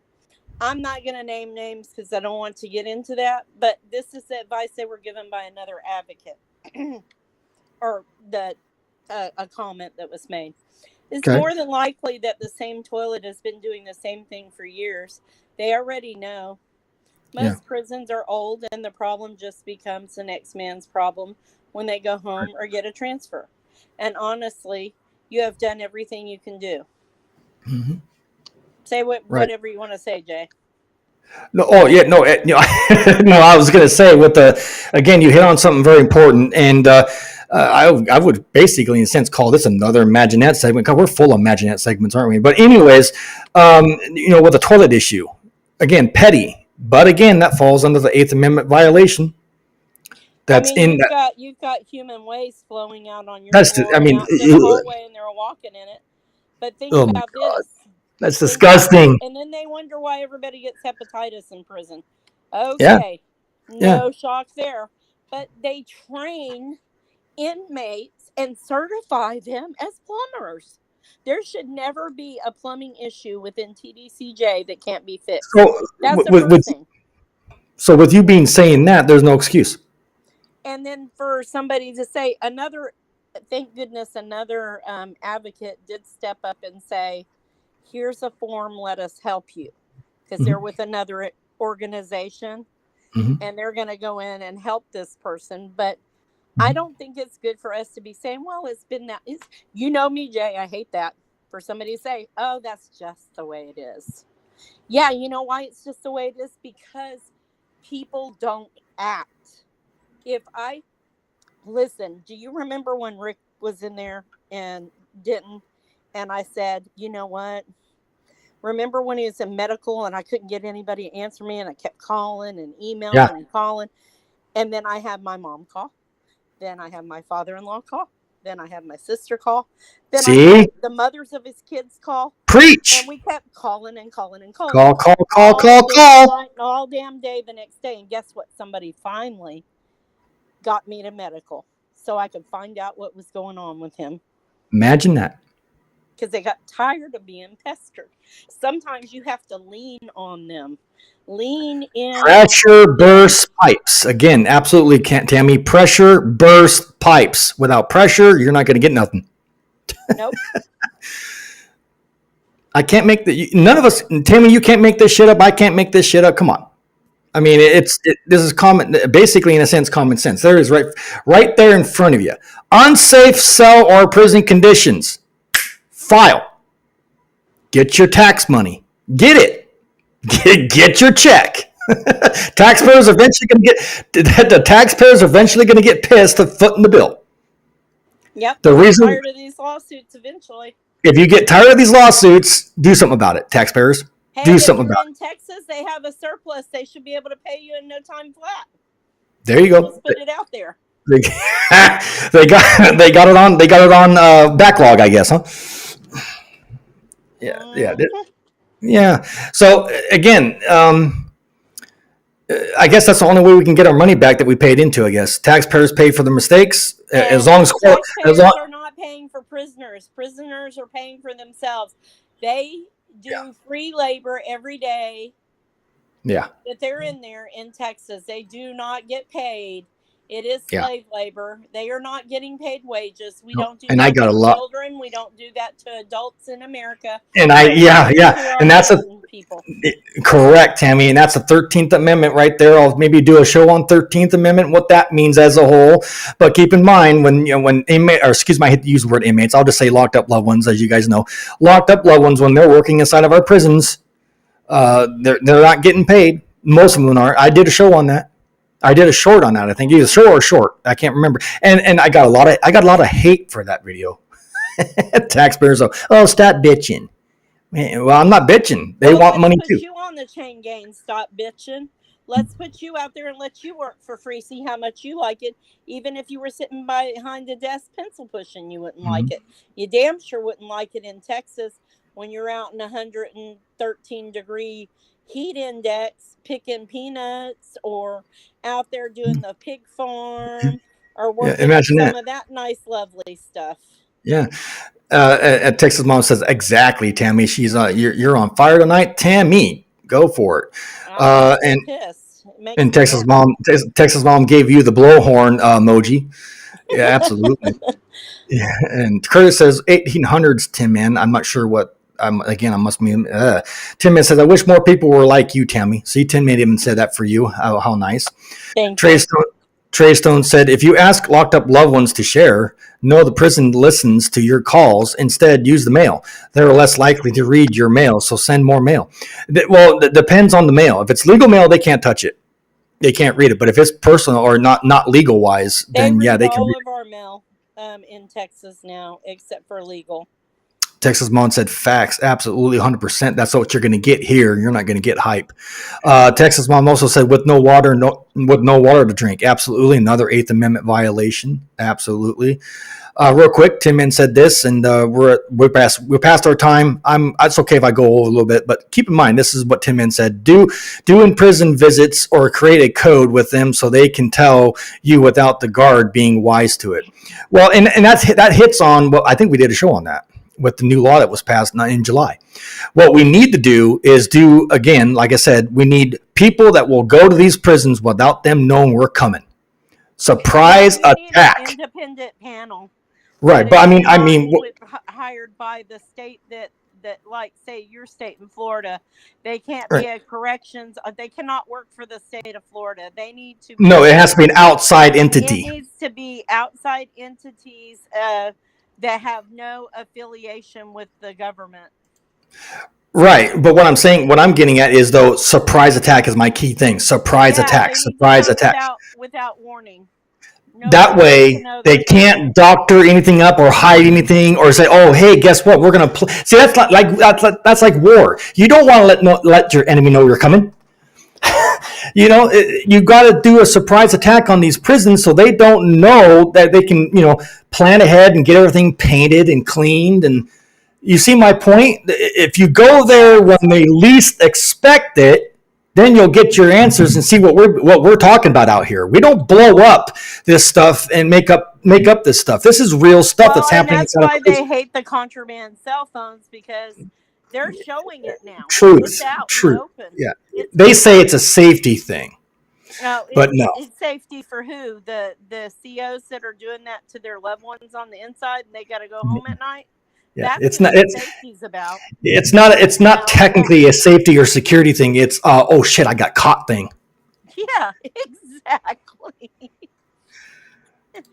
I'm not going to name names because I don't want to get into that, but this is the advice they were given by another advocate or a comment that was made. It's more than likely that the same toilet has been doing the same thing for years. They already know. Most prisons are old, and the problem just becomes the next man's problem when they go home or get a transfer. And honestly, you have done everything you can do. Mm-hmm. Say Right. whatever you want to say, Jay. No, oh yeah, no, no. I was going to say again, you hit on something very important, and I would basically, in a sense, call this another Imaginette segment because we're full of Imaginette segments, aren't we? But anyways, with the toilet issue, again, petty, but again, that falls under the Eighth Amendment violation. That's you've got human waste flowing out on your That's floor I mean, out into the hallway, and they're walking in it. But think oh my about God, this. that's disgusting. And then they wonder why everybody gets hepatitis in prison. Yeah. Okay, no shock there. But they train inmates and certify them as plumbers. There should never be a plumbing issue within TDCJ that can't be fixed. That's the first thing. So with you saying that, there's no excuse. And then for somebody to say thank goodness another advocate did step up and say, here's a form, let us help you. Because they're with another organization and they're going to go in and help this person. But I don't think it's good for us to be saying, well, it's been that. You know me, Jay, I hate that. For somebody to say, oh, that's just the way it is. Yeah, you know why it's just the way it is? Because people don't act. Listen, do you remember when Rick was in there and didn't? And I said, you know what? Remember when he was in medical and I couldn't get anybody to answer me and I kept calling and emailing and calling. And then I had my mom call. Then I had my father-in-law call. Then I had my sister call. Then I had the mothers of his kids call. Preach. And we kept calling and calling and calling. Call. All damn day the next day. And guess what? Somebody finally got me to medical so I could find out what was going on with him. Imagine that. Because they got tired of being pestered. Sometimes you have to lean on them. Lean in. Pressure burst pipes. Again, absolutely can't, Tammy. Pressure burst pipes. Without pressure, you're not going to get nothing. Nope. I can't make none of us, Tammy, you can't make this shit up. I can't make this shit up. Come on. I mean, this is basically in a sense, common sense. There is right there in front of you. Unsafe cell or prison conditions. File. Get your tax money. Get it. Get your check. Taxpayers eventually going to get pissed to foot in the bill. Yep. The reason tired of these lawsuits eventually. If you get tired of these lawsuits, do something about it, taxpayers. Hey, do something about it. In Texas, they have a surplus. They should be able to pay you in no time flat. There you go. Let's put it out there. They got it on backlog, I guess, huh? Yeah. So again, I guess that's the only way we can get our money back that we paid into. I guess taxpayers pay for the mistakes as long as taxpayers are not paying for prisoners. Prisoners are paying for themselves. They do free labor every day. Yeah. That they're in there in Texas. They do not get paid. It is slave labor. They are not getting paid wages. We don't do that to children. We don't do that to adults in America. And and that's people. Correct, Tammy. And that's the 13th Amendment right there. I'll maybe do a show on 13th Amendment, what that means as a whole. But keep in mind when I hate to use the word inmates. I'll just say locked up loved ones, as you guys know. Locked up loved ones, when they're working inside of our prisons, they're not getting paid. Most of them aren't. I did a show on that. I did a short on that. I think either show or short. I can't remember. And I got a lot of hate for that video. Taxpayers stop bitching. Man, well, I'm not bitching. They want money too. Put you on the chain gang. Stop bitching. Let's put you out there and let you work for free. See how much you like it. Even if you were sitting behind a desk pencil pushing, you wouldn't like it. You damn sure wouldn't like it in Texas when you're out in 113-degree heat index picking peanuts, or out there doing the pig farm, or working some of that nice, lovely stuff. Yeah. Texas Mom says, exactly, Tammy. She's you're on fire tonight, Tammy. Go for it. And Texas Mom gave you the blowhorn emoji. Yeah, absolutely. Yeah. And Curtis says 1800s, Tim Man. I'm not sure what. I must mean. Tim Man says, I wish more people were like you, Tammy. See, Tim Man even said that for you. How nice. Trey Stone said, if you ask locked up loved ones to share, no, the prison listens to your calls. Instead, use the mail. They're less likely to read your mail, so send more mail. Well, it depends on the mail. If it's legal mail, they can't touch it. They can't read it. But if it's personal or not legal wise, then yeah, they can. All of our mail in Texas now, except for legal. Texas Mom said facts, absolutely 100%. That's what you're going to get here. You're not going to get hype. Texas Mom also said with no water to drink, absolutely another Eighth Amendment violation, absolutely. Real quick, Tim Min said this, and we're past our time. It's okay if I go over a little bit, but keep in mind this is what Tim Min said: do in prison visits or create a code with them so they can tell you without the guard being wise to it. Well, and that hits on what I think we did a show on that with the new law that was passed in July. What we need to do is again, like I said, we need people that will go to these prisons without them knowing we're coming. Surprise attack. An independent panel. Right, but I mean, hired by the state that like say your state in Florida, they can't right. be a corrections. They cannot work for the state of Florida. They need to. No, it has to be an outside entity. It needs to be outside entities that have no affiliation with the government. Right, but what I'm getting at is though surprise attack is my key thing. Surprise attack. Without warning. That way, they can't doctor anything up or hide anything or say, "Oh, hey, guess what? We're gonna see." That's that's like war. You don't want to let your enemy know you're coming. You got to do a surprise attack on these prisons so they don't know that they can, plan ahead and get everything painted and cleaned. And you see my point? If you go there when they least expect it, then you'll get your answers and see what we're talking about out here. We don't blow up this stuff and make up this stuff. This is real stuff that's happening. That's why they hate the contraband cell phones, because they're showing it now. Truth. It's out Truth. open. Yeah. They say it's a safety thing. No, it's safety for who? The COs that are doing that to their loved ones on the inside and they got to go home at night? Yeah, that's what safety's about. It's not technically a safety or security thing. It's oh shit, I got caught thing. Yeah, exactly.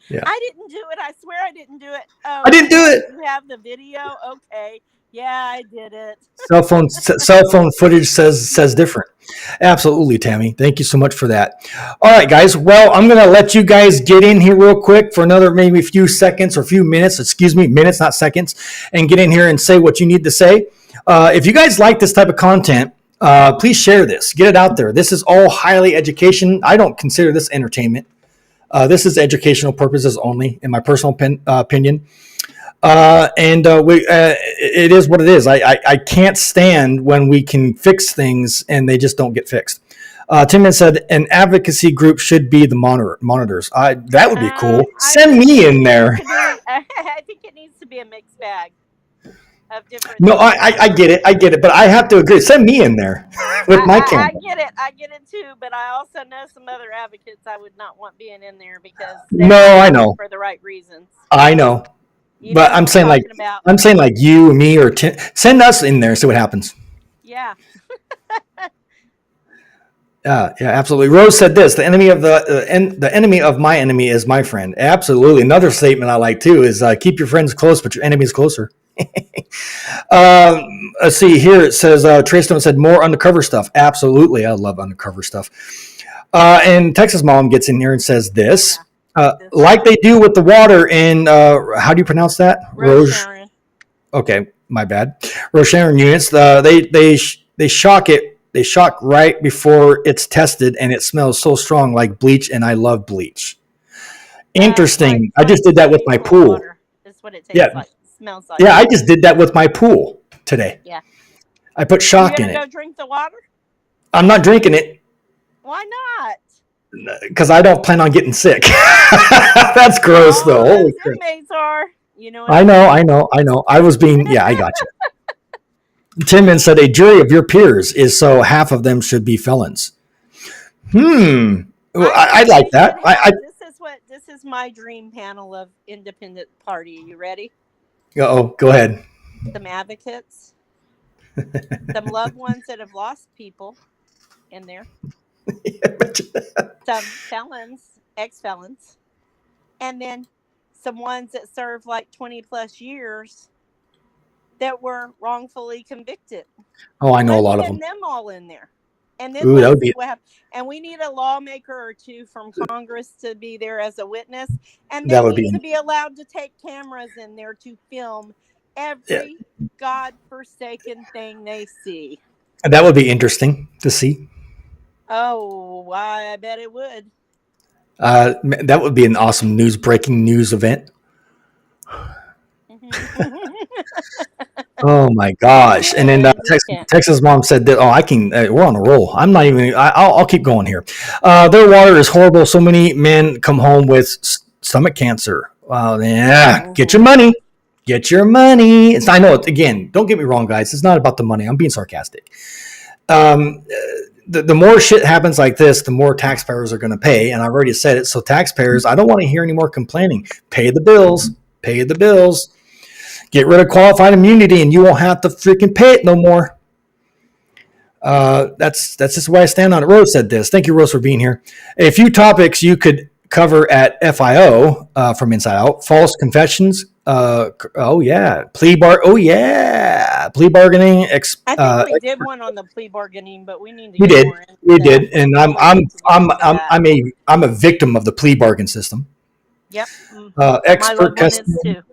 Yeah. I didn't do it. I swear I didn't do it. Oh, I didn't do it. You have the video? Okay. Yeah, I did it. Cell phone footage says different. Absolutely, Tammy. Thank you so much for that. All right, guys. Well, I'm going to let you guys get in here real quick for another maybe few seconds or few minutes. Excuse me, minutes, not seconds, and get in here and say what you need to say. If you guys like this type of content, please share this. Get it out there. This is all highly education. I don't consider this entertainment. This is educational purposes only, in my personal opinion. It is what it is. I can't stand when we can fix things and they just don't get fixed. Timman said an advocacy group should be the monitors. That would be cool. Send me in there. I think it needs to be a mixed bag of different. No, I get it, but I have to agree. Send me in there with my camera. I get it too, but I also know some other advocates I would not want being in there because I know for the right reasons. I know. But I'm saying like you, me, or send us in there, see what happens. Yeah. Yeah, absolutely. Rose said this: the enemy of the enemy of my enemy is my friend. Absolutely. Another statement I like too is keep your friends close, but your enemies closer. Let's see here. It says Trey Stone said more undercover stuff. Absolutely, I love undercover stuff. And Texas Mom gets in here and says this. Yeah. Like they do with the water in, how do you pronounce that? Rosharon. Okay, my bad. Rosharon units. They shock it. They shock right before it's tested, and it smells so strong like bleach. And I love bleach. Interesting. I just did that with my pool. That's what it tastes like. It smells like. Yeah, I just did that with my pool today. Yeah. I put shock in it. Go drink the water? I'm not drinking it. Why not? Because I don't plan on getting sick. That's gross, though. Holy crap. Inmates are. You know. I know. I was being. Yeah, I got you. Timman said a jury of your peers is so half of them should be felons. Well, I like that. This is my dream panel of independent party. You ready? Go ahead. Some advocates, some loved ones that have lost people in there. Some felons, ex-felons, and then some ones that served like 20 plus years that were wrongfully convicted. Oh, I know a Let's lot of send them. them all in there. And then Ooh, that let's would see be what happens. And we need a lawmaker or two from Congress to be there as a witness. And that they would need be to be allowed to take cameras in there to film yeah, every godforsaken thing they see. that would be interesting to see. Oh, why? I bet it would. That would be an awesome breaking news event. Oh my gosh! And then Just can't. Texas mom said that. Oh, I can. We're on a roll. I'm not even. I'll keep going here. Their water is horrible. So many men come home with stomach cancer. Wow. Yeah. Get your money. Get your money. It's. I know. Again, don't get me wrong, guys. It's not about the money. I'm being sarcastic. The more shit happens like this, the more taxpayers are going to pay. And I've already said it. So taxpayers, I don't want to hear any more complaining. Pay the bills. Pay the bills. Get rid of qualified immunity, and you won't have to freaking pay it no more. That's just why I stand on it. Rose said this. Thank you, Rose, for being here. A few topics you could cover at FIO from Inside Out: false confessions. Oh yeah, plea bargaining. I think we did one on the plea bargaining, but we need to We get did, more into we that. did, and I'm a victim of the plea bargain system. Yep. Expert My loved one testimony. is too.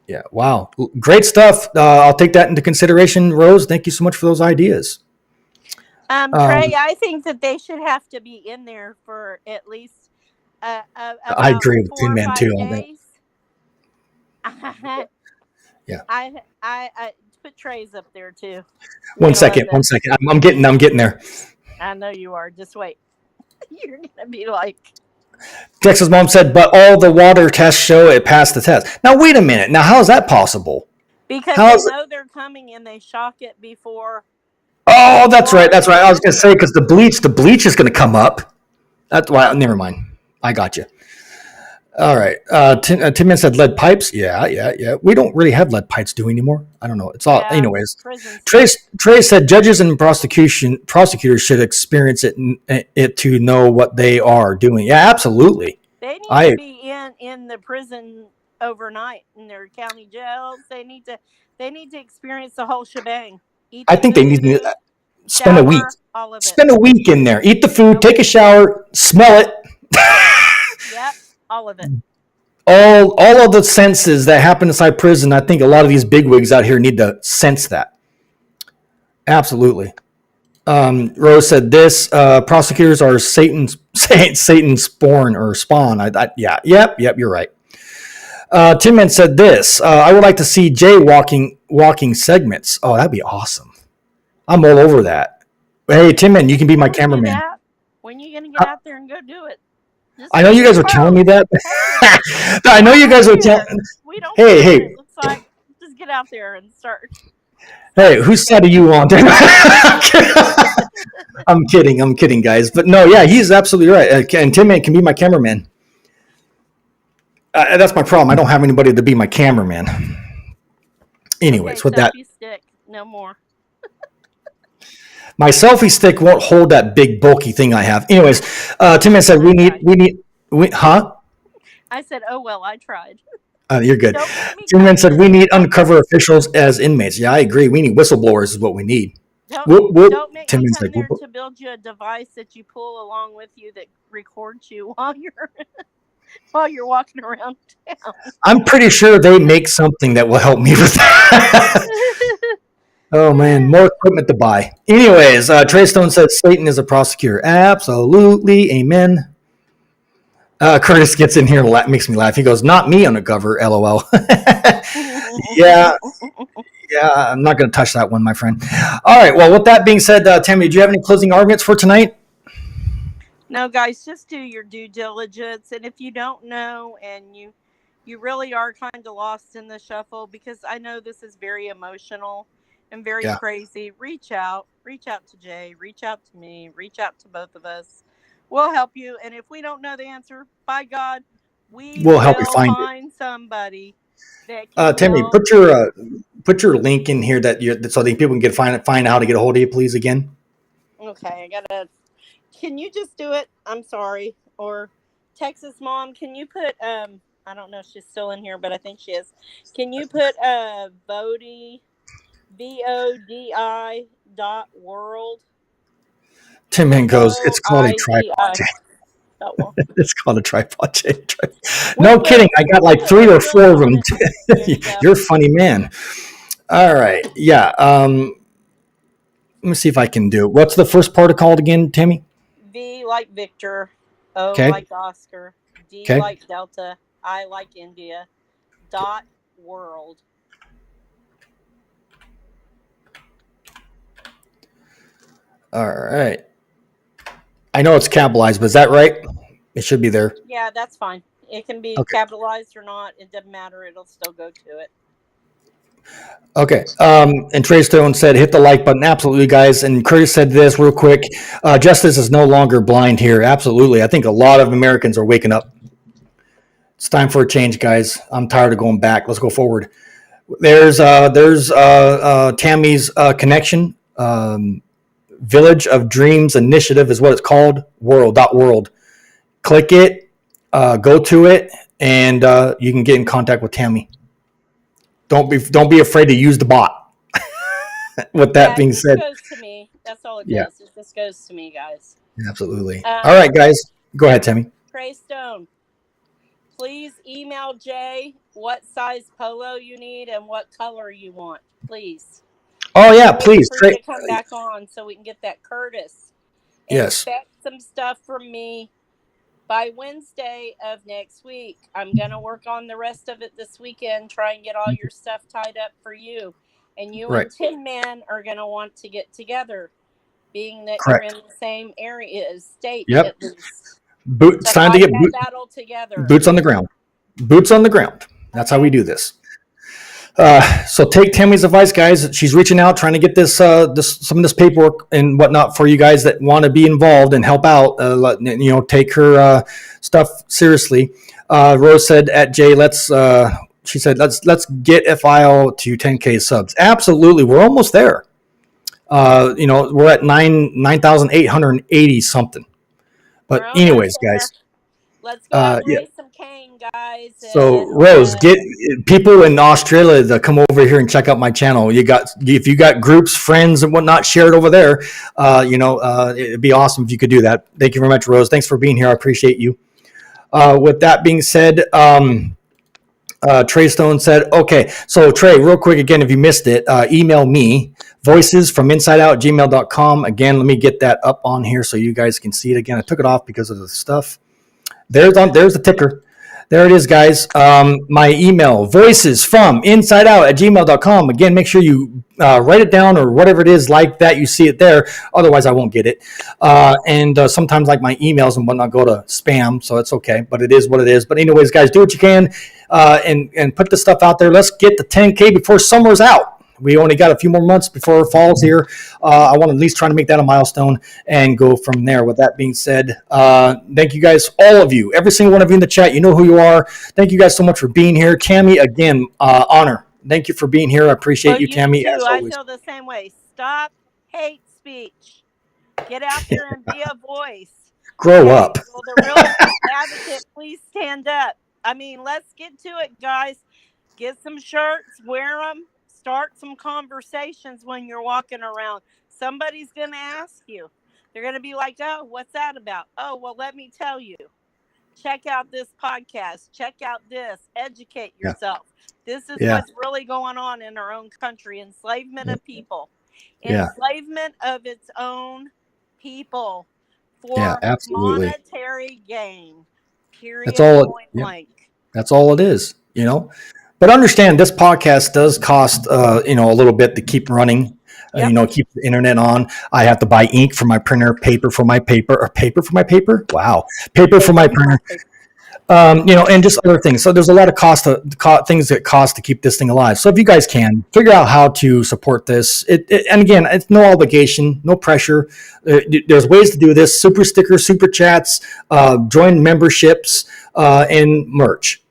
Yeah, wow. Great stuff. I'll take that into consideration, Rose. Thank you so much for those ideas. Trey, I think that they should have to be in there for at least I about agree with 4 Tin or Man 5 too on that. days. Yeah. I put Trey's up there too. One second. I'm getting there. I know you are. Just wait. You're gonna be like, Texas mom said, but all the water tests show it passed the test. Now wait a minute. Now how is that possible? because How is they know they're coming and they shock it before. Oh, that's right. That's right. I was gonna say because the bleach is gonna come up. That's why. Never mind. I got you. All right. Tim Man said lead pipes. Yeah. We don't really have lead pipes, do we, anymore? I don't know. It's all. Yeah, Anyways, prisons. Trey said judges and prosecutors should experience it to know what they are doing. Yeah, absolutely. They need to be in the prison overnight in their county jails. They need to experience the whole shebang. I think they need to spend a week. All of it. Spend a week in there. Eat the food. Take a shower. Smell it. Yep, all of it. All of the senses that happen inside prison. I think a lot of these bigwigs out here need to sense that. Absolutely. Rose said this: prosecutors are Satan's spawn or spawn. Yep. You're right. Tim Man said this: I would like to see Jay walking segments. Oh, that'd be awesome. I'm all over that. Hey, Tim Man, you can be my cameraman. When are you gonna get out there and go do it? I know you guys were telling me that. I know you guys were telling. We don't. Hey. It looks like just get out there and start. Hey, whose side are you on? I'm kidding, guys. But no, yeah, he's absolutely right. And Tim Man can be my cameraman. That's my problem. I don't have anybody to be my cameraman. Anyways, with that, stick, no more. My selfie stick won't hold that big bulky thing I have. Anyways, Tim Man said huh? I said, oh well, I tried. You're good. Tim Man said we need undercover officials as inmates. Yeah, I agree. We need whistleblowers is what we need. Don't make me come there to build you a device that you pull along with you that records you while you're walking around town. I'm pretty sure they make something that will help me with that. Oh man, more equipment to buy. Anyways, Trey Stone said Satan is a prosecutor. Absolutely, amen. Curtis gets in here and makes me laugh. He goes, "Not me undercover, LOL." Yeah, I'm not going to touch that one, my friend. All right. Well, with that being said, Tammy, do you have any closing arguments for tonight? No, guys, just do your due diligence, and if you don't know, and you really are kind of lost in the shuffle, because I know this is very emotional and very crazy, reach out to Jay, reach out to me, reach out to both of us. We'll help you. And if we don't know the answer, by God, we'll help you find somebody that can Tammy, put your link in here so that people can find out how to get a hold of you, please, again. Okay, can you just do it? I'm sorry. Or Texas Mom, can you put I don't know if she's still in here, but I think she is. Can you put Bodi BODI.world? Tim Man goes, it's called a OIDI. tripod. Oh, well. It's called a tripod. Jay. We'll No put- kidding. I got like 3 or 4 of them. There you go. You're a funny man. All right. Yeah. Let me see if I can do it. What's the first part of called again, Tammy? V like Victor, O Okay. like Oscar, D Okay. like Delta, I like India, .world. All right. I know it's capitalized, but is that right? It should be there. Yeah, that's fine. It can be Okay. capitalized or not. It doesn't matter. It'll still go to it. Okay. And Trey Stone said, hit the like button. Absolutely, guys. And Curtis said this real quick. Justice is no longer blind here. Absolutely. I think a lot of Americans are waking up. It's time for a change, guys. I'm tired of going back. Let's go forward. There's Tammy's connection. Village of Dreams Initiative is what it's called. World. Click it, go to it, and you can get in contact with Tammy. Don't be afraid to use the bot. With that being said, it just goes to me. That's all it Yeah. does. It just goes to me, guys. absolutely. All right, guys, go ahead, Tammy. Trey Stone, please email Jay what size polo you need and what color you want, please. Oh yeah, Wait please. for you to come back on so we can get that Curtis. Yes. Expect some stuff from me by Wednesday of next week. I'm going to work on the rest of it this weekend, try and get all your stuff tied up for you. And you Right. and Tin Man are going to want to get together, being that Correct. you're in the same area, state Yep. at least. It's time to fight get that battle together. boots on the ground. Boots on the ground. That's how we do this. So take Tammy's advice, guys. She's reaching out, trying to get this some of this paperwork and whatnot for you guys that want to be involved and help out. Take her stuff seriously. Rose said at Jay, let's get FIO to 10K subs. Absolutely, we're almost there. We're at 9,880 something. But We're anyways, almost there. guys. Let's go out and yeah. raise some cane, guys. So and, Rose, get people in Australia to come over here and check out my channel. If you got groups, friends, and whatnot, share it over there. It'd be awesome if you could do that. Thank you very much, Rose. Thanks for being here. I appreciate you. With that being said, Trey Stone said, okay. So Trey, real quick again, if you missed it, email me voicesfrominsideout@gmail.com. Again, let me get that up on here so you guys can see it again. I took it off because of the stuff. There's the ticker. There it is, guys. My email, voicesfrominsideout@gmail.com. Again, make sure you write it down or whatever it is like that. You see it there. Otherwise, I won't get it. And sometimes like my emails and whatnot go to spam, so it's okay. But it is what it is. But anyways, guys, do what you can and put the stuff out there. Let's get the 10K before summer's out. We only got a few more months before fall's here. I want to at least try to make that a milestone and go from there. With that being said, thank you guys, all of you, every single one of you in the chat. You know who you are. Thank you guys so much for being here. Tammy, again, honor. Thank you for being here. I appreciate you, Tammy. Too. As I always. feel the same way. Stop hate speech. Get out there and be a voice. Grow up. Will the real advocate please stand up? I mean, let's get to it, guys. Get some shirts, wear them. Start some conversations when you're walking around. Somebody's going to ask you. They're going to be like, oh, what's that about? Oh, well, let me tell you. Check out this podcast. Check out this. Educate yourself. This is what's really going on in our own country. Enslavement of people. Enslavement of its own people for monetary gain. Period. That's all. Point blank. That's all it is, But understand this podcast does cost, a little bit to keep running, keep the internet on. I have to buy ink for my printer, paper for my paper. Wow. Paper for my printer, and just other things. So there's a lot of things that cost to keep this thing alive. So if you guys can figure out how to support this, and again, it's no obligation, no pressure. There's ways to do this: super stickers, super chats, join memberships, and merch.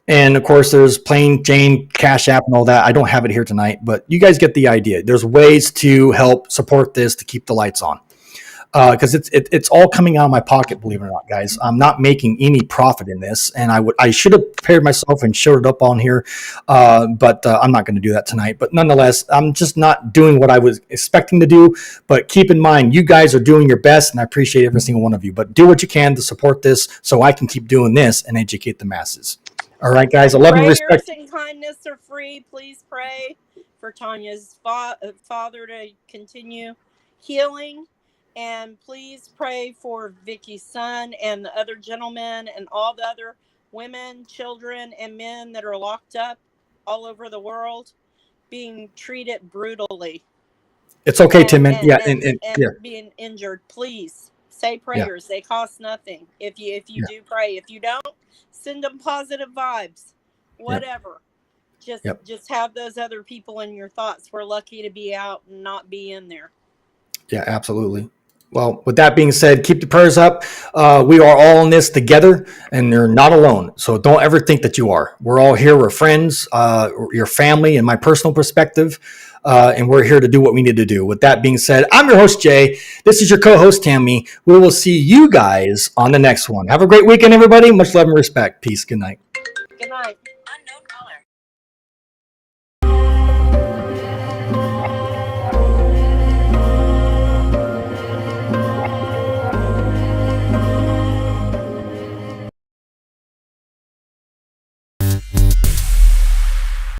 And of course, there's Plain Jane, Cash App, and all that. I don't have it here tonight, but you guys get the idea. There's ways to help support this to keep the lights on. because it's all coming out of my pocket. Believe it or not, guys, I'm not making any profit in this, and I should have prepared myself and showed it up on here, but I'm not going to do that tonight. But nonetheless, I'm just not doing what I was expecting to do. But keep in mind, you guys are doing your best, and I appreciate every single one of you. But do what you can to support this, so I can keep doing this and educate the masses. All right, guys. I love and Prayers respect. and kindness are free. Please pray for Tanya's father to continue healing. And please pray for Vicky's son and the other gentlemen and all the other women, children, and men that are locked up all over the world being treated brutally. It's okay, Tim. And being injured. Please say prayers. They cost nothing. If you do pray. If you don't, send them positive vibes. Whatever. Just have those other people in your thoughts. We're lucky to be out and not be in there. Yeah, absolutely. Well, with that being said, keep the prayers up. We are all in this together, and you're not alone. So don't ever think that you are. We're all here. We're friends, your family, and my personal perspective. And we're here to do what we need to do. With that being said, I'm your host, Jay. This is your co-host, Tammy. We will see you guys on the next one. Have a great weekend, everybody. Much love and respect. Peace. Good night.